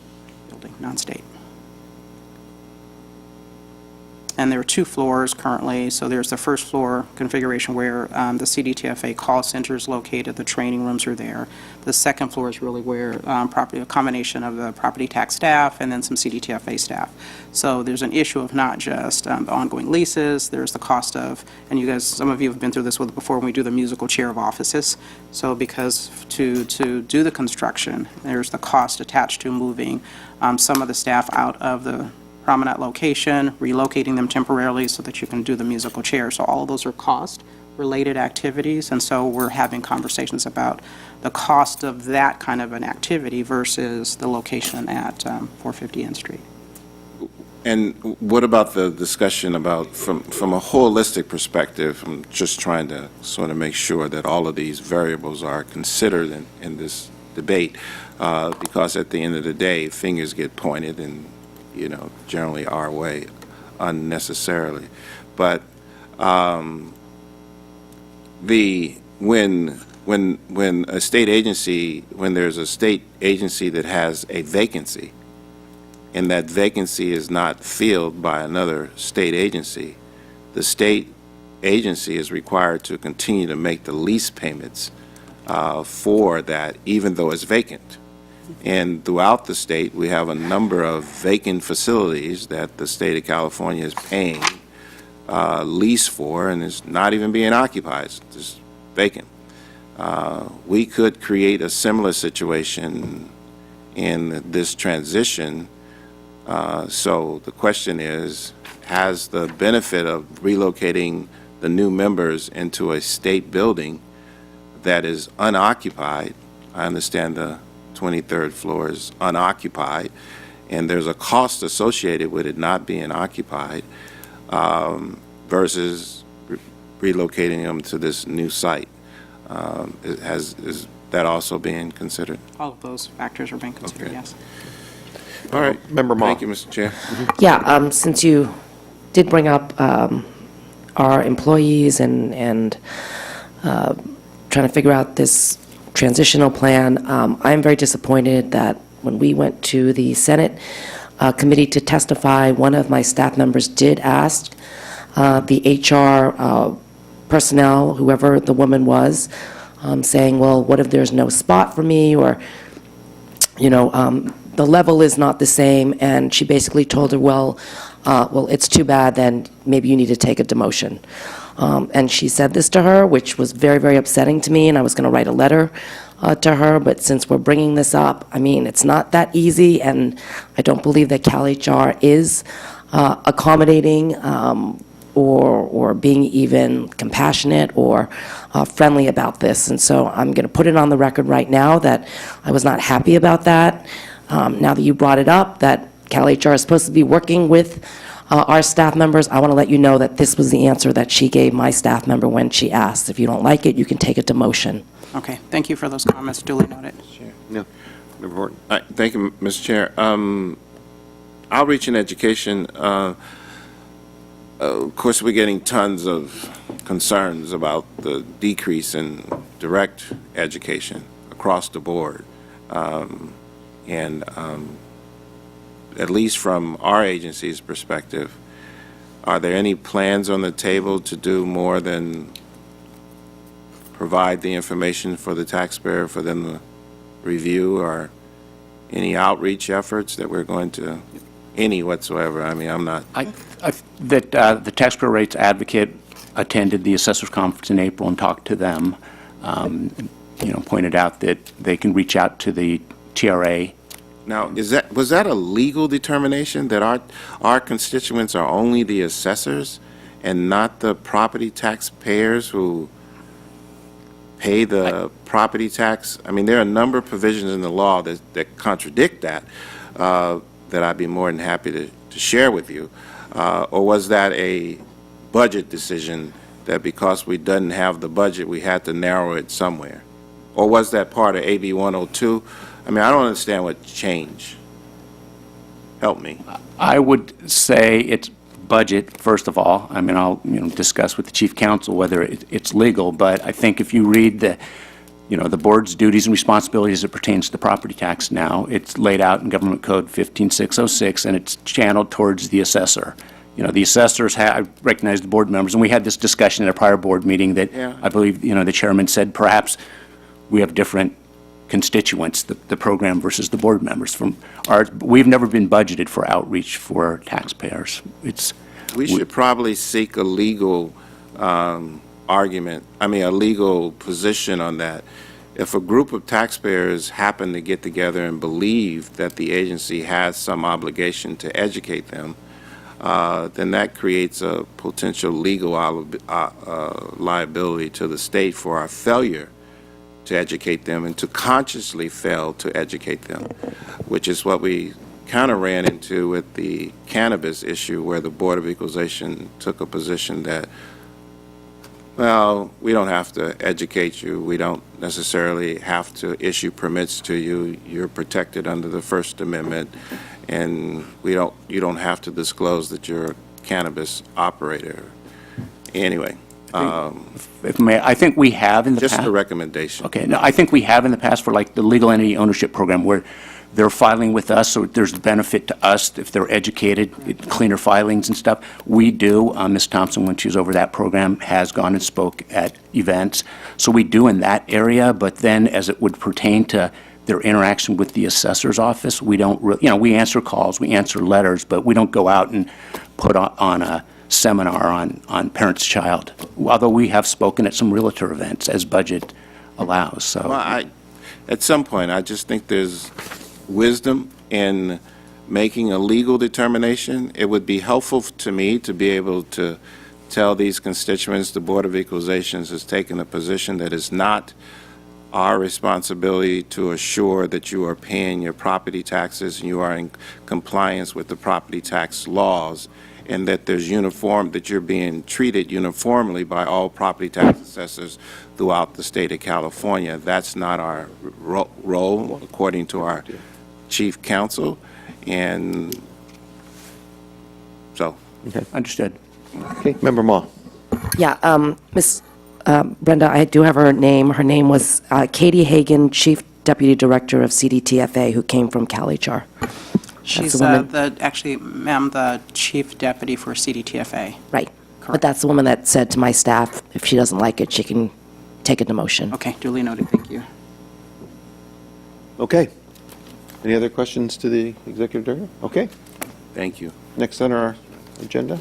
building, non-state. And there are 2 floors currently. So there's the first floor configuration where the CDTFA call center is located, the training rooms are there. The second floor is really where a combination of the property tax staff and then some CDTFA staff. So there's an issue of not just the ongoing leases, there's the cost of, and you guys, some of you have been through this with before when we do the musical chair of offices. So because to do the construction, there's the cost attached to moving some of the staff out of the prominent location, relocating them temporarily so that you can do the musical chair. So all of those are cost-related activities, and so we're having conversations about the cost of that kind of an activity versus the location at 450 N Street. And what about the discussion about, from a holistic perspective, I'm just trying to sort of make sure that all of these variables are considered in this debate, because at the end of the day, fingers get pointed and generally our way unnecessarily. But when a state agency, when there's a state agency that has a vacancy, and that vacancy is not filled by another state agency, the state agency is required to continue to make the lease payments for that, even though it's vacant. And throughout the state, we have a number of vacant facilities that the state of California is paying lease for, and it's not even being occupied, it's just vacant. We could create a similar situation in this transition. So the question is, has the benefit of relocating the new members into a state building that is unoccupied, I understand the 23rd floor is unoccupied, and there's a cost associated with it not being occupied, versus relocating them to this new site. Is that also being considered? All of those factors are being considered, Okay. yes. All right. Member Ma. Thank you, Mr. Chair. Yeah, since you did bring up our employees and trying to figure out this transitional plan, I'm very disappointed that when we went to the Senate committee to testify, one of my staff members did ask the HR personnel, whoever the woman was, saying, well, what if there's no spot for me, or, the level is not the same, and she basically told her, well, it's too bad, then maybe you need to take a demotion. And she said this to her, which was very, very upsetting to me, and I was going to write a letter to her, but since we're bringing this up, I mean, it's not that easy, and I don't believe that CalHR is accommodating or being even compassionate or friendly about this. And so I'm going to put it on the record right now that I was not happy about that. Now that you brought it up, that CalHR is supposed to be working with our staff members, I want to let you know that this was the answer that she gave my staff member when she asked. If you don't like it, you can take a demotion. Okay, thank you for those comments, duly noted. No. Member Horton. Thank you, Mr. Chair. Outreach and education, of course, we're getting tons of concerns about the decrease in direct education across the board. At least from our agency's perspective, are there any plans on the table to do more than provide the information for the taxpayer for them to review, or any outreach efforts that we're going to any whatsoever. I mean, I'm not, The taxpayer rates advocate attended the assessors conference in April and talked to them, pointed out that they can reach out to the TRA. now, was that a legal determination that our constituents are only the assessors and not the property taxpayers who pay the property tax? I mean, there are a number of provisions in the law that contradict that, that I'd be more than happy to share with you. Or was that a budget decision that because we didn't have the budget, we had to narrow it somewhere? Or was that part of AB 102? I mean, I don't understand what changed. Help me. I would say it's budget, first of all. I mean, I'll, discuss with the chief counsel whether it's legal, but I think if you read the board's duties and responsibilities as it pertains to the property tax now, it's laid out in Government Code 15606, and it's channeled towards the assessor. The assessors I recognize the board members, and we had this discussion at a prior board meeting that I believe, the chairman said perhaps we have different constituents, the program versus the board members. We've never been budgeted for outreach for taxpayers. We should probably seek a legal argument, a legal position on that. If a group of taxpayers happen to get together and believe that the agency has some obligation to educate them, then that creates a potential legal liability to the state for our failure to educate them and to consciously fail to educate them, which is what we kind of ran into with the cannabis issue, where the Board of Equalization took a position that, well, we don't have to educate you. We don't necessarily have to issue permits to you. You're protected under the First Amendment, and you don't have to disclose that you're a cannabis operator. Anyway, If may, I think we have in the past. just a recommendation. Okay, no, I think we have in the past for like the legal entity ownership program where they're filing with us, so there's benefit to us if they're educated, cleaner filings and stuff. We do. Ms. Thompson, when she was over that program, has gone and spoke at events. So we do in that area, but then as it would pertain to their interaction with the assessor's office, we don't, we answer calls, we answer letters, but we don't go out and put on a seminar on parents-child, although we have spoken at some realtor events as budget allows, so. Well, at some point, I just think there's wisdom in making a legal determination. It would be helpful to me to be able to tell these constituents the Board of Equalizations has taken a position that is not our responsibility to assure that you are paying your property taxes and you are in compliance with the property tax laws, and that that you're being treated uniformly by all property tax assessors throughout the state of California. That's not our role, according to our chief counsel, and so. Okay. Understood. Okay, Member Ma. Yeah, Miss Brenda, I do have her name. Her name was Katie Hagan, Chief Deputy Director of CDTFA, who came from CalHR. She's the woman- ma'am, the chief deputy for CDTFA. Right. But that's the woman that said to my staff, if she doesn't like it, she can take a demotion. Okay, duly noted, thank you. Okay. Any other questions to the Executive Director? Okay. Thank you. Next on our agenda.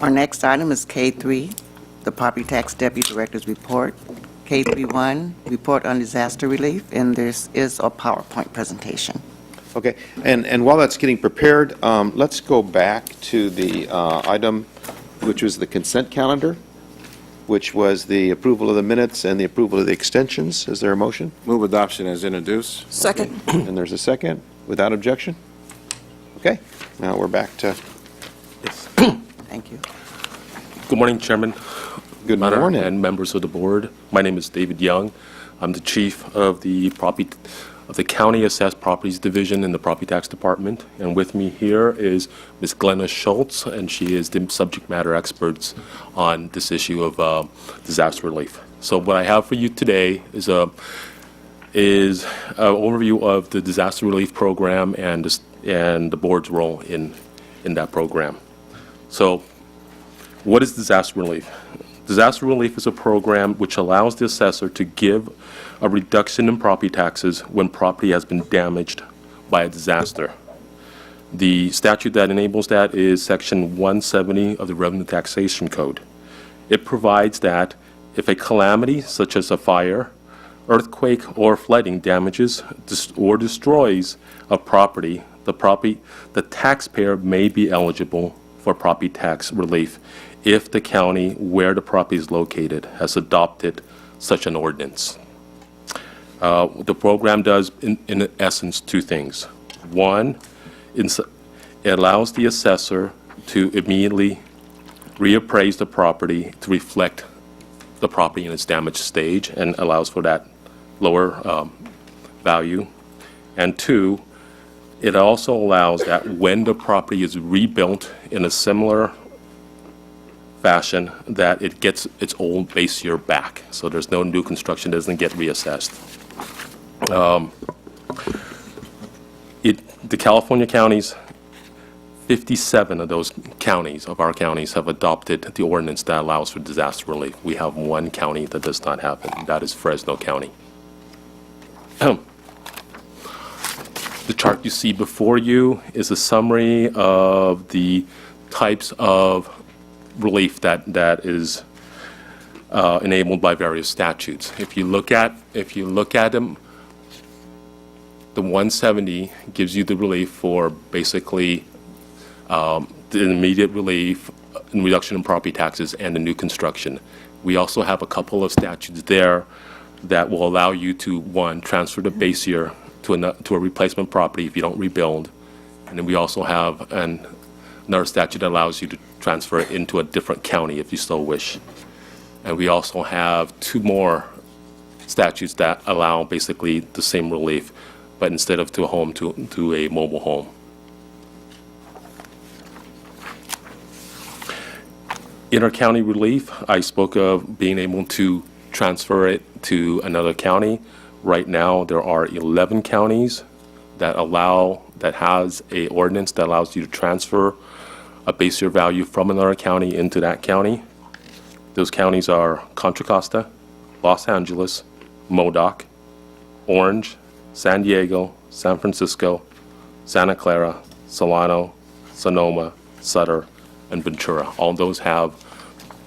Our next item is K3, the Property Tax Deputy Director's Report. K31, Report on Disaster Relief, and this is a PowerPoint presentation. Okay, and while that's getting prepared, let's go back to the item, which was the consent calendar, which was the approval of the minutes and the approval of the extensions. Is there a motion? Move adoption as introduced. Second. And there's a second, without objection? Okay, now we're back to, Thank you. Good morning, Chairman. good Matter morning. And members of the board. My name is David Young. I'm the chief of the County Assessed Properties Division in the Property Tax Department. And with me here is Ms. Glenna Schultz, and she is the subject matter expert on this issue of disaster relief. So what I have for you today is an overview of the disaster relief program and the board's role in that program. So what is disaster relief? Disaster relief is a program which allows the assessor to give a reduction in property taxes when property has been damaged by a disaster. The statute that enables that is Section 170 of the Revenue Taxation Code. It provides that if a calamity, such as a fire, earthquake, or flooding damages or destroys a property, the taxpayer may be eligible for property tax relief if the county where the property is located has adopted such an ordinance. The program does, in essence, two things. One, it allows the assessor to immediately reappraise the property to reflect the property in its damaged stage and allows for that lower value. And two, it also allows that when the property is rebuilt in a similar fashion, that it gets its old base year back. So there's no new construction, doesn't get reassessed. The California counties, 57 of those counties, of our counties, have adopted the ordinance that allows for disaster relief. We have one county that does not have it, and that is Fresno County. The chart you see before you is a summary of the types of relief that is enabled by various statutes. If you look at them, the 170 gives you the relief for basically the immediate relief and reduction in property taxes and the new construction. We also have a couple of statutes there that will allow you to, one, transfer the base year to a replacement property if you don't rebuild. And then we also have another statute that allows you to transfer it into a different county if you so wish. And we also have two more statutes that allow basically the same relief, but instead of to a home, to a mobile home. Inter-county relief, I spoke of being able to transfer it to another county. Right now, there are 11 counties that has a ordinance that allows you to transfer a base year value from another county into that county. Those counties are Contra Costa, Los Angeles, Modoc, Orange, San Diego, San Francisco, Santa Clara, Solano, Sonoma, Sutter, and Ventura. All those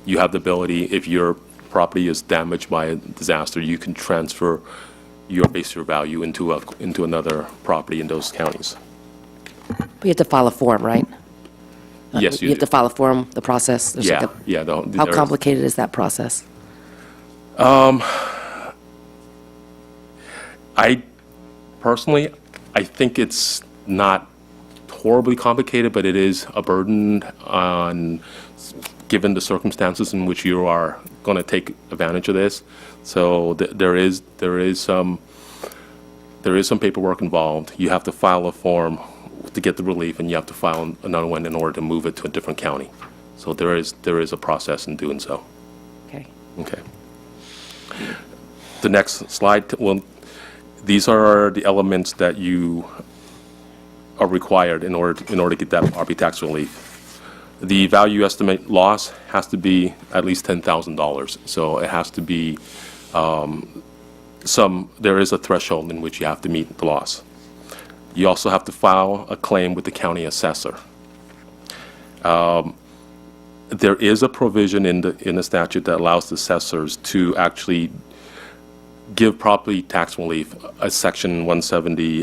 you have the ability, if your property is damaged by a disaster, you can transfer your base year value into another property in those counties. But you have to file a form, right? Yes, You have to file a form, the process? There's like Yeah. How complicated is that process? Personally, I think it's not horribly complicated, but it is a burden given the circumstances in which you are going to take advantage of this. So there is some paperwork involved. You have to file a form to get the relief, and you have to file another one in order to move it to a different county. So there is a process in doing so. Okay. Okay. The next slide, these are the elements that you are required in order to get that property tax relief. The value estimate loss has to be at least $10,000. So it has to be there is a threshold in which you have to meet the loss. You also have to file a claim with the county assessor. There is a provision in the statute that allows the assessors to actually give property tax relief, a Section 170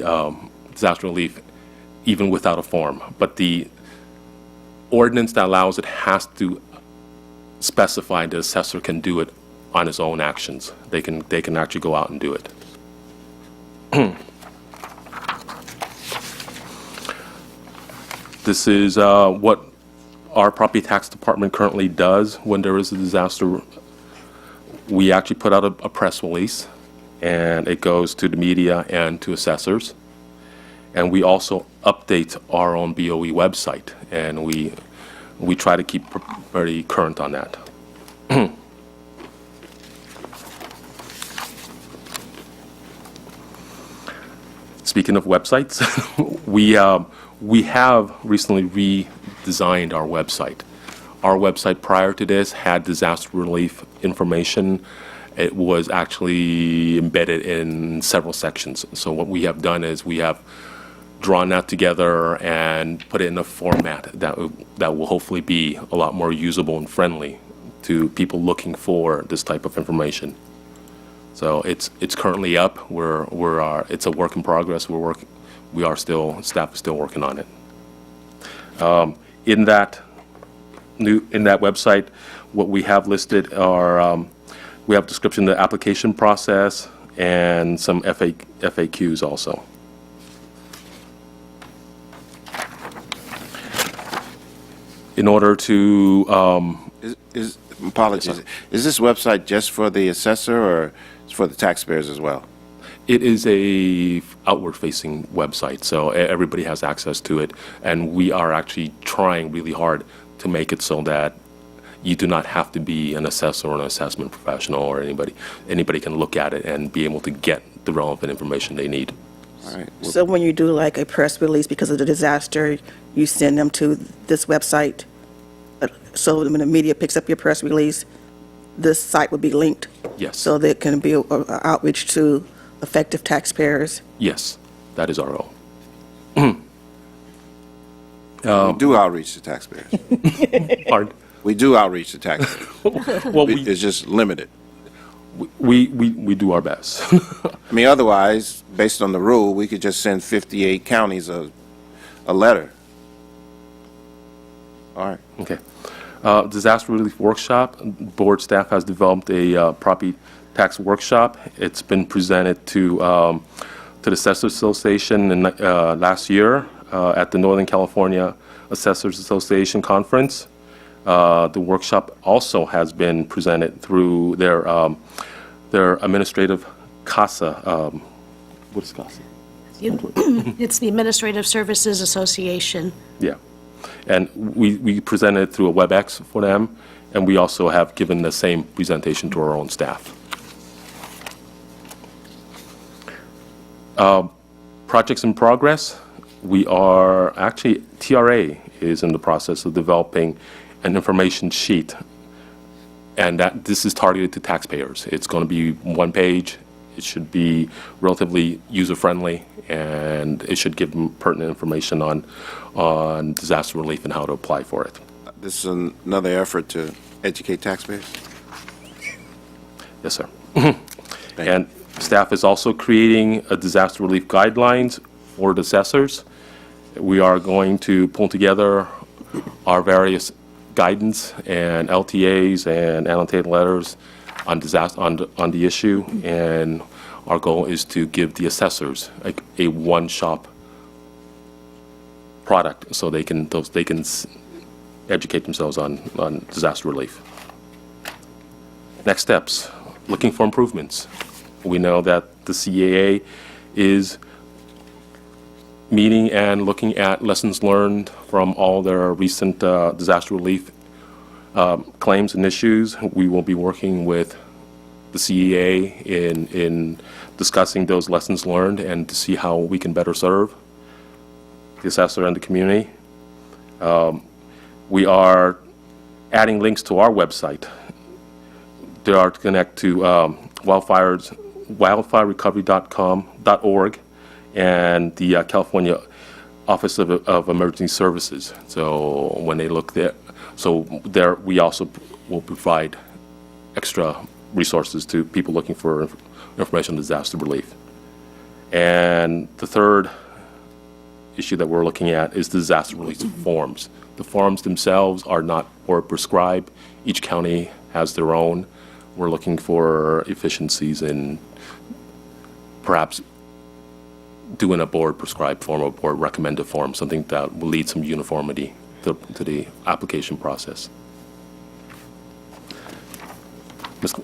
disaster relief, even without a form. But the ordinance that allows it has to specify the assessor can do it on his own actions. They can actually go out and do it. This is what our property tax department currently does when there is a disaster. We actually put out a press release, and it goes to the media and to assessors. And we also update our own BOE website, and we try to keep very current on that. Speaking of websites, we have recently redesigned our website. Our website prior to this had disaster relief information. It was actually embedded in several sections. So what we have done is we have drawn that together and put it in a format that will hopefully be a lot more usable and friendly to people looking for this type of information. So it's currently up. It's a work in progress. Staff is still working on it. In that website, what we have listed are we have description of the application process and some FAQs also. In order to Apologies. Is this website just for the assessor or it's for the taxpayers as well? It is a outward-facing website, so everybody has access to it, and we are actually trying really hard to make it so that you do not have to be an assessor or an assessment professional or anybody. Anybody can look at it and be able to get the relevant information they need. All right. So when you do like a press release because of the disaster, you send them to this website? So when the media picks up your press release, this site would be linked? Yes. So there can be a outreach to affected taxpayers? Yes, that is our goal. We do outreach to taxpayers. Pardon? We do outreach to taxpayers. Well, It's just limited. we do our best. I mean, otherwise, based on the rule, we could just send 58 counties a letter. All right. Okay. Disaster Relief Workshop, board staff has developed a property tax workshop. It's been presented to the Assessors Association last year at the Northern California Assessors Association Conference. The workshop also has been presented through their administrative CASA. What is CASA? It's the Administrative Services Association. Yeah. And we presented through a WebEx for them, and we also have given the same presentation to our own staff. Projects in progress. We are actually, TRA is in the process of developing an information sheet, and this is targeted to taxpayers. It's going to be one page. It should be relatively user-friendly, and it should give them pertinent information on disaster relief and how to apply for it. This is another effort to educate taxpayers? Yes, sir. Thank And staff is also creating a disaster relief guidelines for the assessors. We are going to pull together our various guidance and LTAs and annotated letters on the issue, and our goal is to give the assessors a one-shop product so they can educate themselves on disaster relief. Next steps, looking for improvements. We know that the CAA is meeting and looking at lessons learned from all their recent disaster relief claims and issues. We will be working with the CEA in discussing those lessons learned and to see how we can better serve the assessor and the community. We are adding links to our website. They are to connect to wildfirerecovery.org and the California Office of Emergency Services. So when they look there, we also will provide extra resources to people looking for information on disaster relief. And the third issue that we're looking at is disaster relief forms. The forms themselves are not board prescribed. Each county has their own. We're looking for efficiencies in perhaps doing a board prescribed form or board recommended form, something that will lead some uniformity to the application process.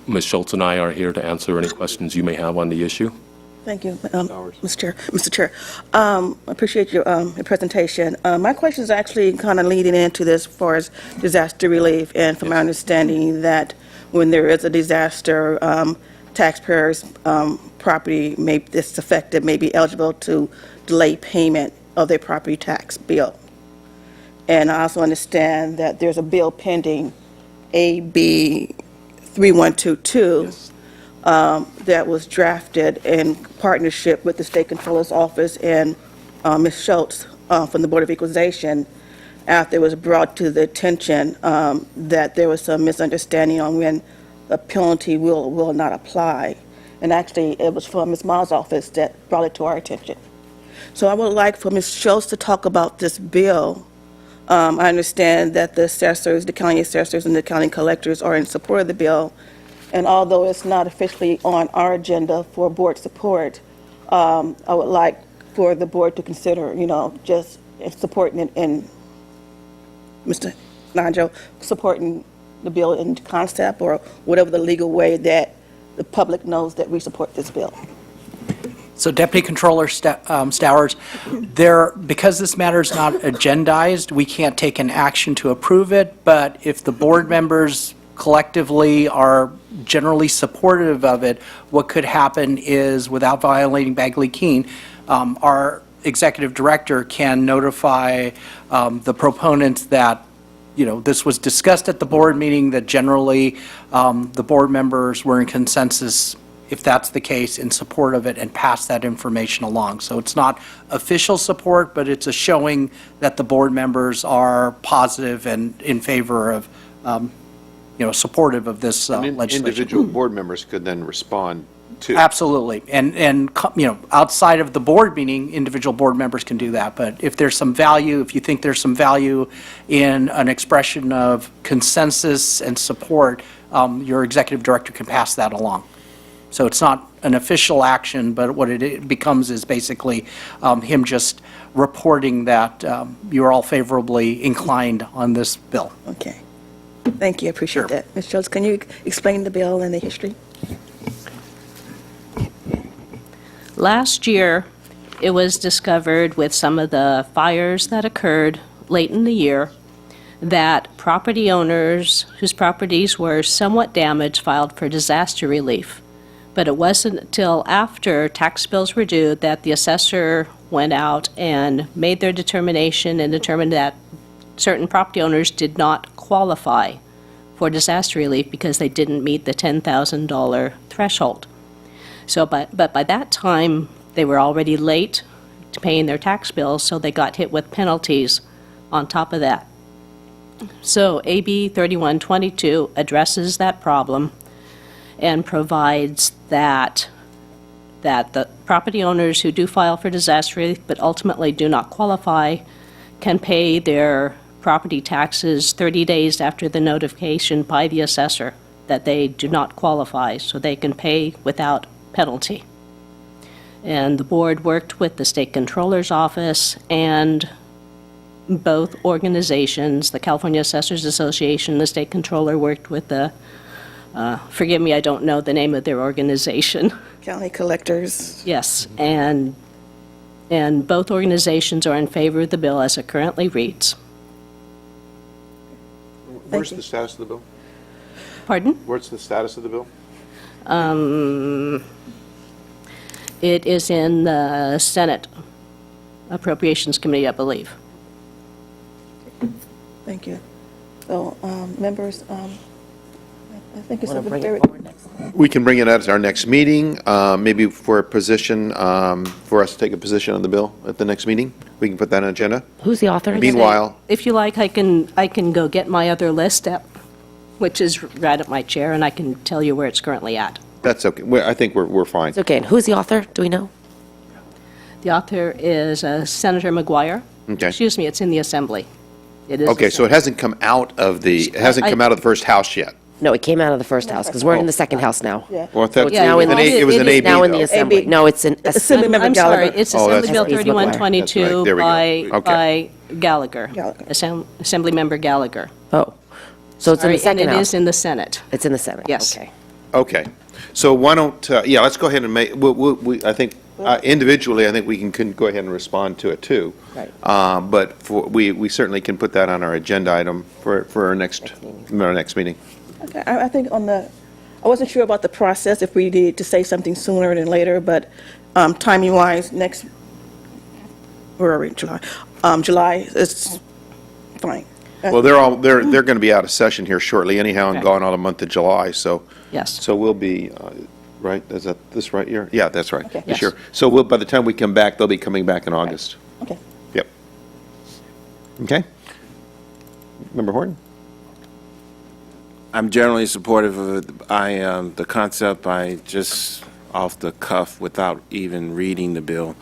Ms. Schultz and I are here to answer any questions you may have on the issue. Thank you, Mr. Chair. I appreciate your presentation. My question is actually kind of leading into this as far as disaster relief, and from my understanding that when there is a disaster, taxpayers' property that's affected may be eligible to delay payment of their property tax bill. And I also understand that there's a bill pending, AB 3122, Yes. That was drafted in partnership with the State Controller's Office and Ms. Schultz from the Board of Equalization after it was brought to the attention that there was some misunderstanding on when the penalty will not apply. And actually, it was from Ms. Miles' office that brought it to our attention. So I would like for Ms. Schultz to talk about this bill. I understand that the assessors, the county assessors and the county collectors are in support of the bill. And although it's not officially on our agenda for board support, I would like for the board to consider, just supporting it in, Mr. Nanjo, supporting the bill in concept or whatever the legal way that the public knows that we support this bill. So Deputy Controller Stowers, because this matter is not agendized, we can't take an action to approve it, but if the board members collectively are generally supportive of it, what could happen is, without violating Bagley-Keene, our executive director can notify the proponents that, this was discussed at the board meeting, that generally the board members were in consensus, if that's the case, in support of it, and pass that information along. So it's not official support, but it's a showing that the board members are positive and in favor of, supportive of this legislation. Individual board members could then respond to. Absolutely. And outside of the board meeting, individual board members can do that. But if there's some value, if you think there's some value in an expression of consensus and support, your executive director can pass that along. So it's not an official action, but what it becomes is basically him just reporting that you're all favorably inclined on this bill. Okay. Thank you, I appreciate that. Ms. Schultz, can you explain the bill and the history? Last year, it was discovered with some of the fires that occurred late in the year that property owners whose properties were somewhat damaged filed for disaster relief. But it wasn't until after tax bills were due that the assessor went out and made their determination and determined that certain property owners did not qualify for disaster relief because they didn't meet the $10,000 threshold. So, but by that time, they were already late to paying their tax bills, so they got hit with penalties on top of that. So AB 3122 addresses that problem and provides that the property owners who do file for disaster relief but ultimately do not qualify can pay their property taxes 30 days after the notification by the assessor that they do not qualify, so they can pay without penalty. And the board worked with the State Controller's Office and both organizations, the California Assessors Association, the State Controller worked with the, forgive me, I don't know the name of their organization. County collectors. Yes, and both organizations are in favor of the bill as it currently reads. Where's the status of the bill? Pardon? Where's the status of the bill? It is in the Senate Appropriations Committee, I believe. Thank you. So, members, I think it's Want to bring very. it forward next? We can bring it at our next meeting, maybe for a position, for us to take a position on the bill at the next meeting. We can put that on the agenda. Who's the author? Meanwhile, If you like, I can go get my other list up, which is right at my chair, and I can tell you where it's currently at. that's okay. I think we're fine. It's okay. And who's the author? Do we know? The author is Senator McGuire. Okay. Excuse me, it's in the Assembly. It is. Okay, so it hasn't come out of the first house yet. No, it came out of the first house, because we're in the second house now. Yeah. Well, I thought it's now it in was an the- it was an it is AB, Now in the though. Assembly. AB. No, it's an Assemblymember I'm sorry, Gallagher. it's Oh, that's Assembly Bill right. 3122 That's right. There we go. Okay. by Gallagher. Gallagher. Assemblymember Gallagher. Oh, so it's in Sorry, the second and it house. is in the Senate. It's in the Senate? Yes. Okay. Okay. So why don't, let's go ahead and make, I think, individually, I think we can go ahead and respond to it, too. Right. But we certainly can put that on our agenda item for our next meeting. Okay, I think I wasn't sure about the process, if we needed to say something sooner than later, but timing-wise, where are we, July? July is fine. Well, they're going to be out of session here shortly anyhow and Okay. gone all the month of July, so. Yes. So we'll be, right, is that this right year? Yeah, that's right. Okay. This Yes. year. So by the time we come back, they'll be coming back in August. Okay. Yep. Okay. Member Horton? I'm generally supportive of it. The concept, I just off the cuff without even reading the bill,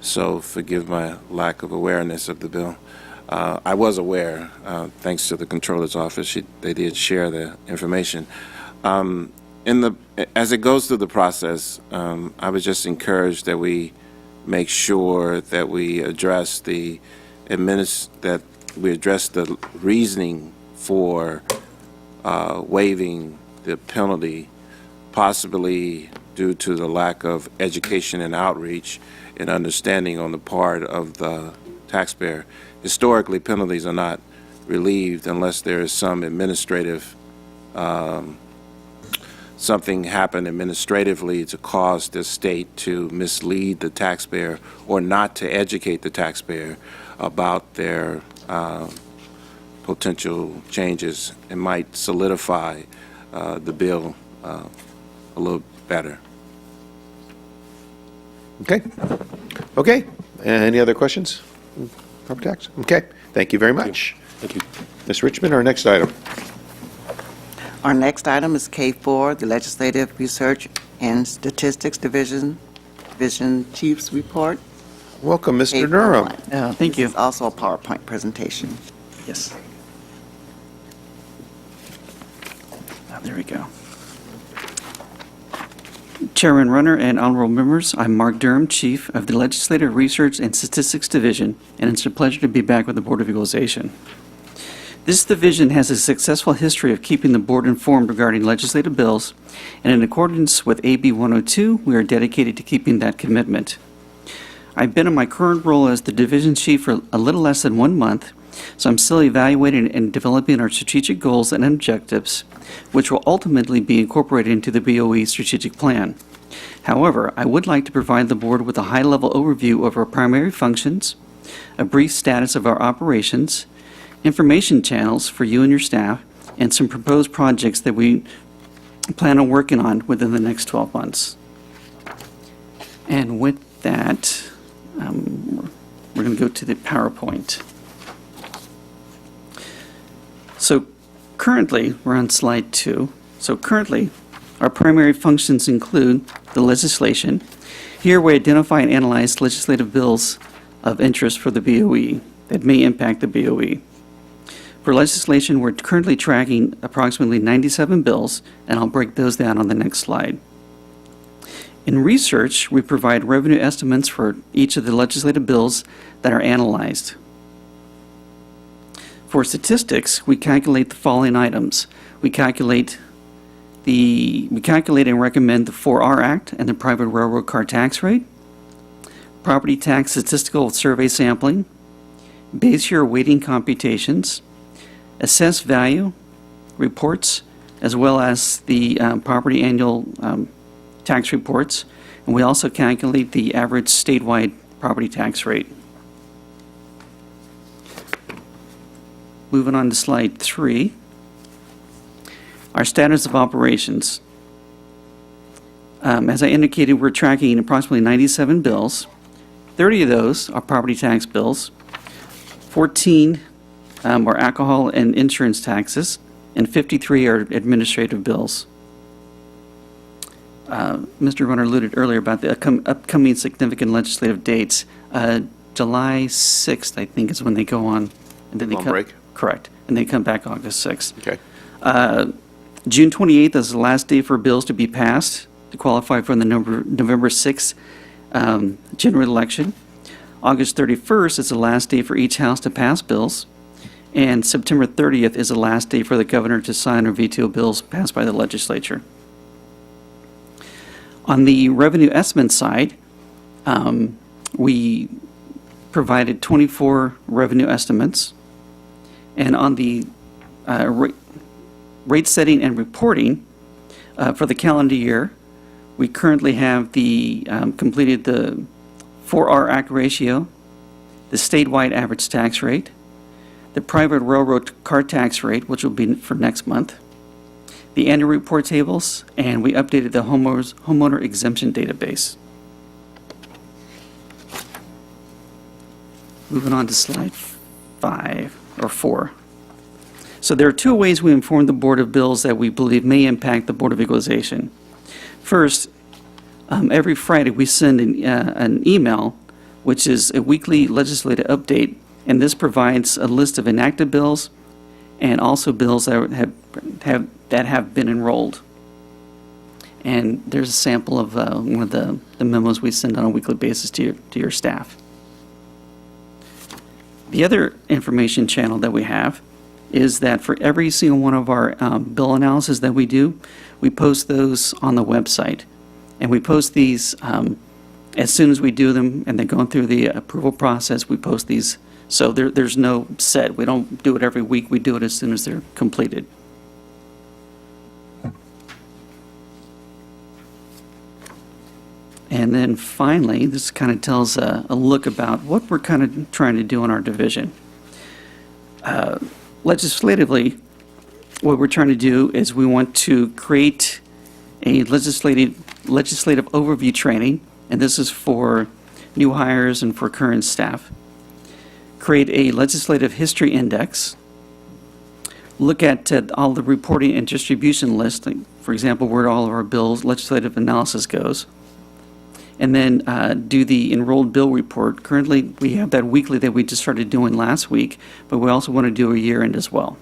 so forgive my lack of awareness of the bill. I was aware, thanks to the Controller's Office, they did share the information. As it goes through the process, I was just encouraged that we make sure that we address the reasoning for waiving the penalty, possibly due to the lack of education and outreach and understanding on the part of the taxpayer. Historically, penalties are not relieved unless there is some administrative, something happened administratively to cause the state to mislead the taxpayer or not to educate the taxpayer about their potential changes. It might solidify the bill a little better. Okay. Okay. Any other questions? Property tax? Okay. Thank you very much. Thank you. Ms. Richmond, our next item. Our next item is K4, the Legislative Research and Statistics Division Chief's Report. Welcome, Mr. K4. Durham. Thank you. This is also a PowerPoint presentation. Yes. There we go. Chairman Runner and honorable members, I'm Mark Durham, Chief of the Legislative Research and Statistics Division, and it's a pleasure to be back with the Board of Equalization. This division has a successful history of keeping the board informed regarding legislative bills, and in accordance with AB 102, we are dedicated to keeping that commitment. I've been in my current role as the division chief for a little less than 1 month, so I'm still evaluating and developing our strategic goals and objectives, which will ultimately be incorporated into the BOE strategic plan. However, I would like to provide the board with a high-level overview of our primary functions, a brief status of our operations, information channels for you and your staff, and some proposed projects that we plan on working on within the next 12 months. And with that, we're going to go to the PowerPoint. So currently, we're on slide 2. So currently, our primary functions include the legislation. Here we identify and analyze legislative bills of interest for the BOE that may impact the BOE. For legislation, we're currently tracking approximately 97 bills, and I'll break those down on the next slide. In research, we provide revenue estimates for each of the legislative bills that are analyzed. For statistics, we calculate the following items. We calculate and recommend the 4R Act and the private railroad car tax rate, property tax statistical survey sampling, base year weighting computations, assessed value reports, as well as the property annual tax reports, and we also calculate the average statewide property tax rate. Moving on to slide 3, our status of operations. As I indicated, we're tracking approximately 97 bills. 30 of those are property tax bills, 14 are alcohol and insurance taxes, and 53 are administrative bills. Mr. Runner alluded earlier about the upcoming significant legislative dates. July 6th, I think, is when they go on. And then they On come, break? Correct. And they come back August 6th. Okay. June 28th is the last day for bills to be passed to qualify for the November 6th general election. August 31st is the last day for each house to pass bills. And September 30th is the last day for the governor to sign or veto bills passed by the legislature. On the revenue estimate side, we provided 24 revenue estimates. And on the rate setting and reporting for the calendar year, we currently have completed the 4R Act ratio, the statewide average tax rate, the private railroad car tax rate, which will be for next month, the annual report tables, and we updated the homeowner exemption database. Moving on to slide 5 or 4. So there are 2 ways we inform the Board of bills that we believe may impact the Board of Equalization. First, every Friday we send an email, which is a weekly legislative update, and this provides a list of enacted bills and also bills that have been enrolled. And there's a sample of one of the memos we send on a weekly basis to your staff. The other information channel that we have is that for every single one of our bill analysis that we do, we post those on the website. And we post these as soon as we do them, and they're going through the approval process, we post these. So there's no set. We don't do it every week. We do it as soon as they're completed. And then finally, this kind of tells a look about what we're kind of trying to do in our division. Legislatively, what we're trying to do is we want to create a legislative overview training, and this is for new hires and for current staff. Create a legislative history index. Look at all the reporting and distribution lists, like, for example, where all of our bills, legislative analysis goes. And then do the enrolled bill report. Currently, we have that weekly that we just started doing last week, but we also want to do a year end as well.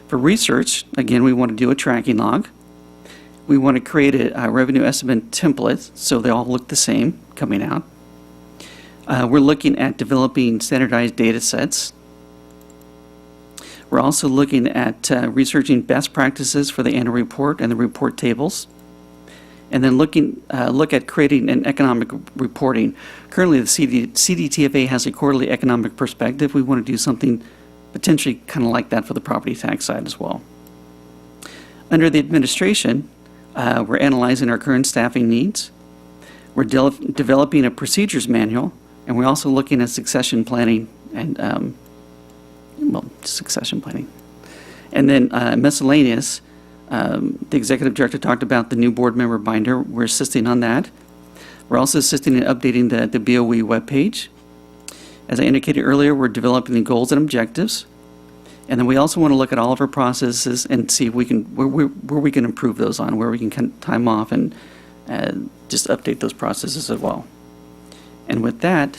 For research, again, we want to do a tracking log. We want to create a revenue estimate template so they all look the same coming out. We're looking at developing standardized data sets. We're also looking at researching best practices for the annual report and the report tables. And then look at creating an economic reporting. Currently, the CDTFA has a quarterly economic perspective. We want to do something potentially kind of like that for the property tax side as well. Under the administration, we're analyzing our current staffing needs. We're developing a procedures manual, and we're also looking at succession planning and, succession planning. And then miscellaneous. The executive director talked about the new board member binder. We're assisting on that. We're also assisting in updating the BOE webpage. As I indicated earlier, we're developing the goals and objectives. And then we also want to look at all of our processes and see if we can, where we can improve those on, where we can cut time off and just update those processes as well. And with that,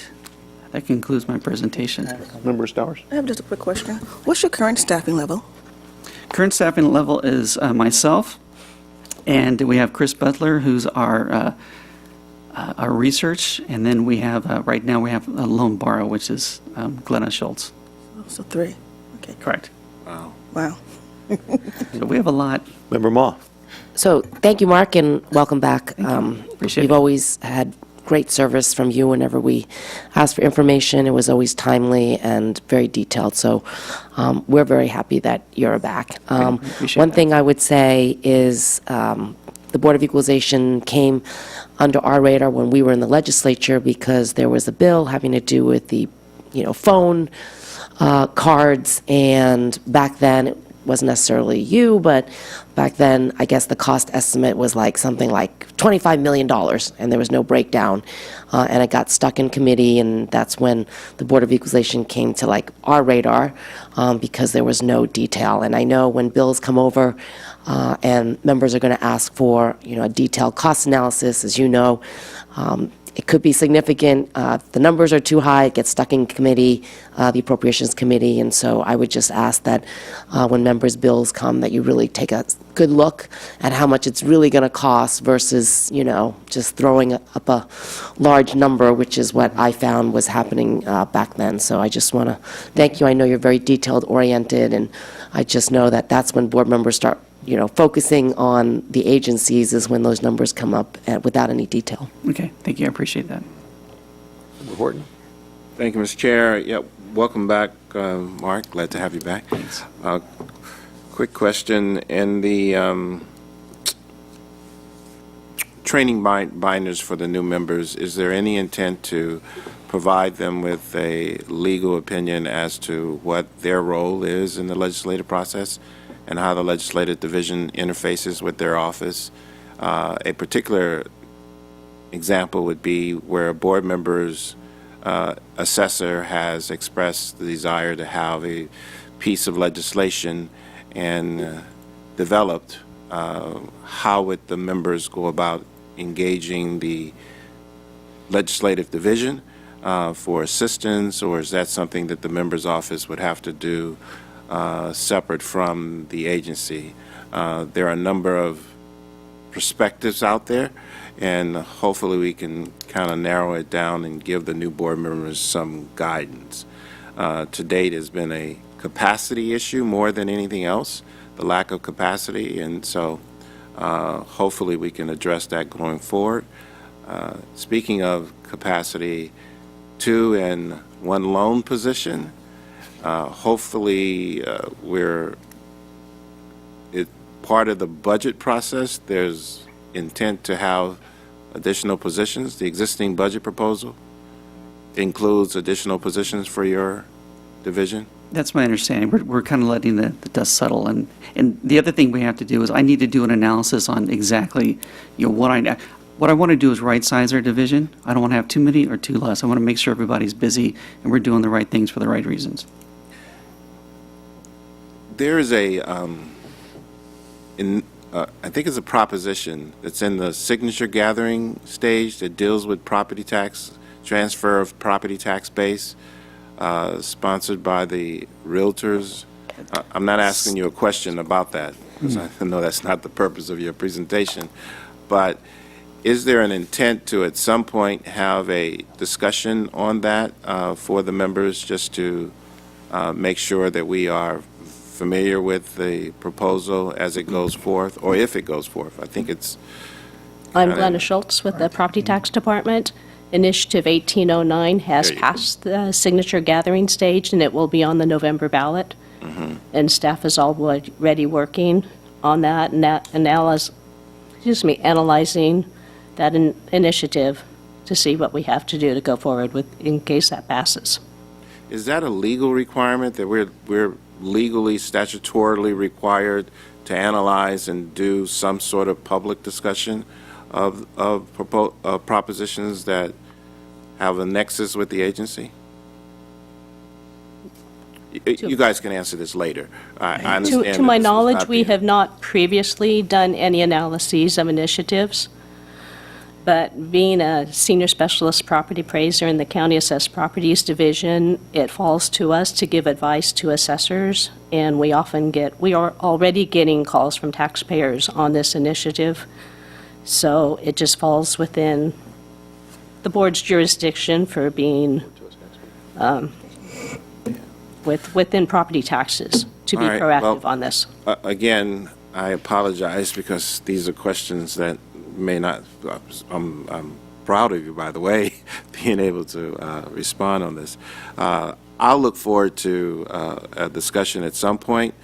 that concludes my presentation. Member Stowers? I have just a quick question. What's your current staffing level? Current staffing level is myself, and we have Chris Butler, who's our research, and then we have, right now, we have a loan borrow, which is Glenna Schultz. So 3. Okay. Correct. Wow. So we have a lot. Member Ma? So thank you, Mark, and welcome back. Appreciate We've it. always had great service from you whenever we asked for information. It was always timely and very detailed, so we're very happy that you're back. appreciate One that. thing I would say is the Board of Equalization came under our radar when we were in the legislature because there was a bill having to do with the, phone cards, and back then, it wasn't necessarily you, but back then, I guess the cost estimate was something like $25 million, and there was no breakdown. And it got stuck in committee, and that's when the Board of Equalization came to our radar because there was no detail. And I know when bills come over and members are going to ask for, a detailed cost analysis, as you know, it could be significant. The numbers are too high, it gets stuck in committee, the Appropriations Committee, and so I would just ask that when members' bills come, that you really take a good look at how much it's really going to cost versus, just throwing up a large number, which is what I found was happening back then. So I just want to thank you. I know you're very detailed-oriented, and I just know that that's when board members start focusing on the agencies is when those numbers come up without any detail. Okay, thank you, I appreciate that. Member Horton? Thank you, Mr. Chair. Yeah, welcome back, Mark. Glad to have you back. Thanks. Quick question. In the training binders for the new members, is there any intent to provide them with a legal opinion as to what their role is in the legislative process and how the legislative division interfaces with their office? A particular example would be where board members assessor has expressed the desire to have a piece of legislation and developed, how would the members go about engaging the legislative division for assistance, or is that something that the member's office would have to do separate from the agency? There are a number of perspectives out there, and hopefully we can kind of narrow it down and give the new board members some guidance. To date has been a capacity issue more than anything else, the lack of capacity, and so hopefully we can address that going forward. Speaking of capacity, 2 and 1 loan position, hopefully part of the budget process, there's intent to have additional positions. The existing budget proposal includes additional positions for your division? That's my understanding. We're kind of letting the dust settle. And the other thing we have to do is I need to do an analysis on exactly, what I want to do is right-size our division. I don't want to have too many or too less. I want to make sure everybody's busy and we're doing the right things for the right reasons. There is I think it's a proposition that's in the signature gathering stage that deals with property tax, transfer of property tax base, sponsored by the realtors. I'm not asking you a question about that, because I know that's not the purpose of your presentation, but is there an intent to, at some point, have a discussion on that for the members, just to make sure that we are familiar with the proposal as it goes forth, or if it goes forth? I think it's... I'm Glenna Schultz with the Property Tax Department. Initiative 1809 has There you go. passed the signature gathering stage, and it will be on the November ballot. And staff is already working on that, and analyzing that initiative to see what we have to do to go forward with in case that passes. Is that a legal requirement, that we're legally, statutorily required to analyze and do some sort of public discussion of propositions that have a nexus with the agency? You guys can answer this later. I understand. To that my this was knowledge, not we the- have not previously done any analyses of initiatives, but being a senior specialist property appraiser in the County Assessed Properties Division, it falls to us to give advice to assessors, and we are already getting calls from taxpayers on this initiative, so it just falls within the board's jurisdiction for being within property taxes to be All right, well, proactive on this. Again, I apologize, because these are questions that may not, I'm proud of you, by the way, being able to respond on this. I'll look forward to a discussion at some point.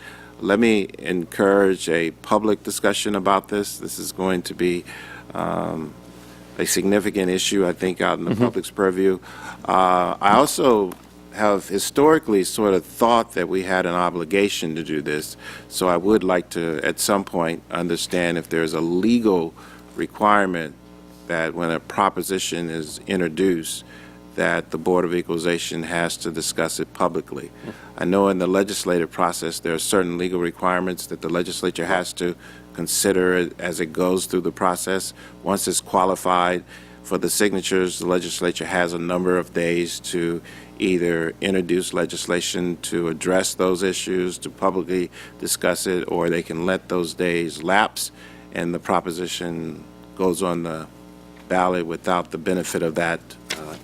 Let me encourage a public discussion about this. This is going to be a significant issue, I think, out in the public's purview. I also have historically sort of thought that we had an obligation to do this, so I would like to, at some point, understand if there's a legal requirement that when a proposition is introduced, that the Board of Equalization has to discuss it publicly. I know in the legislative process, there are certain legal requirements that the legislature has to consider as it goes through the process. Once it's qualified for the signatures, the legislature has a number of days to either introduce legislation to address those issues, to publicly discuss it, or they can let those days lapse and the proposition goes on the ballot without the benefit of that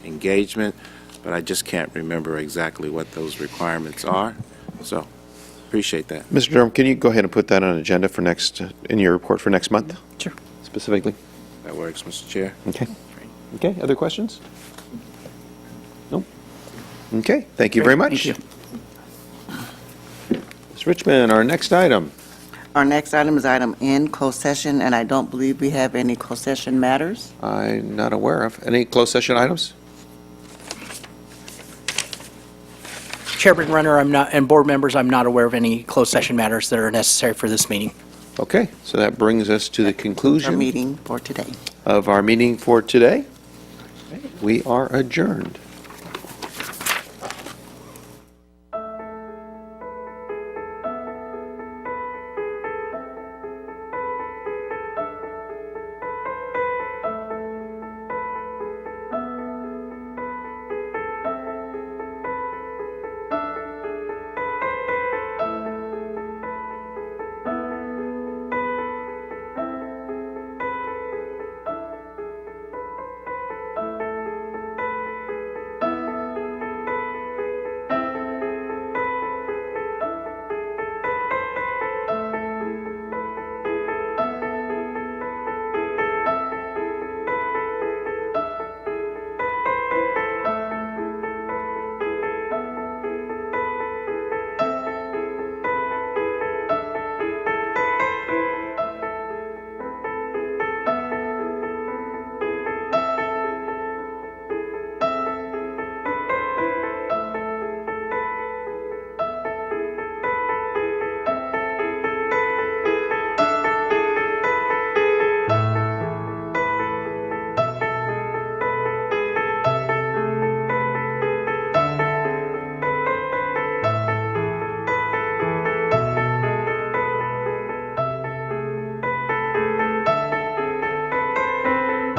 engagement. But I just can't remember exactly what those requirements are. So, appreciate that. Mr. Durham, can you go ahead and put that on an agenda for in your report for next month? Sure. Specifically? That works, Mr. Chair. Okay. Okay, other questions? No? Okay, thank you very much. Thank you. Ms. Richmond, our next item. Our next item is item N, closed session, and I don't believe we have any closed session matters. I'm not aware of. Any closed session items? Chairman Renner, and board members, I'm not aware of any closed session matters that are necessary for this meeting. Okay, so that brings us to the Our conclusion meeting for today. of our meeting for today. We are adjourned.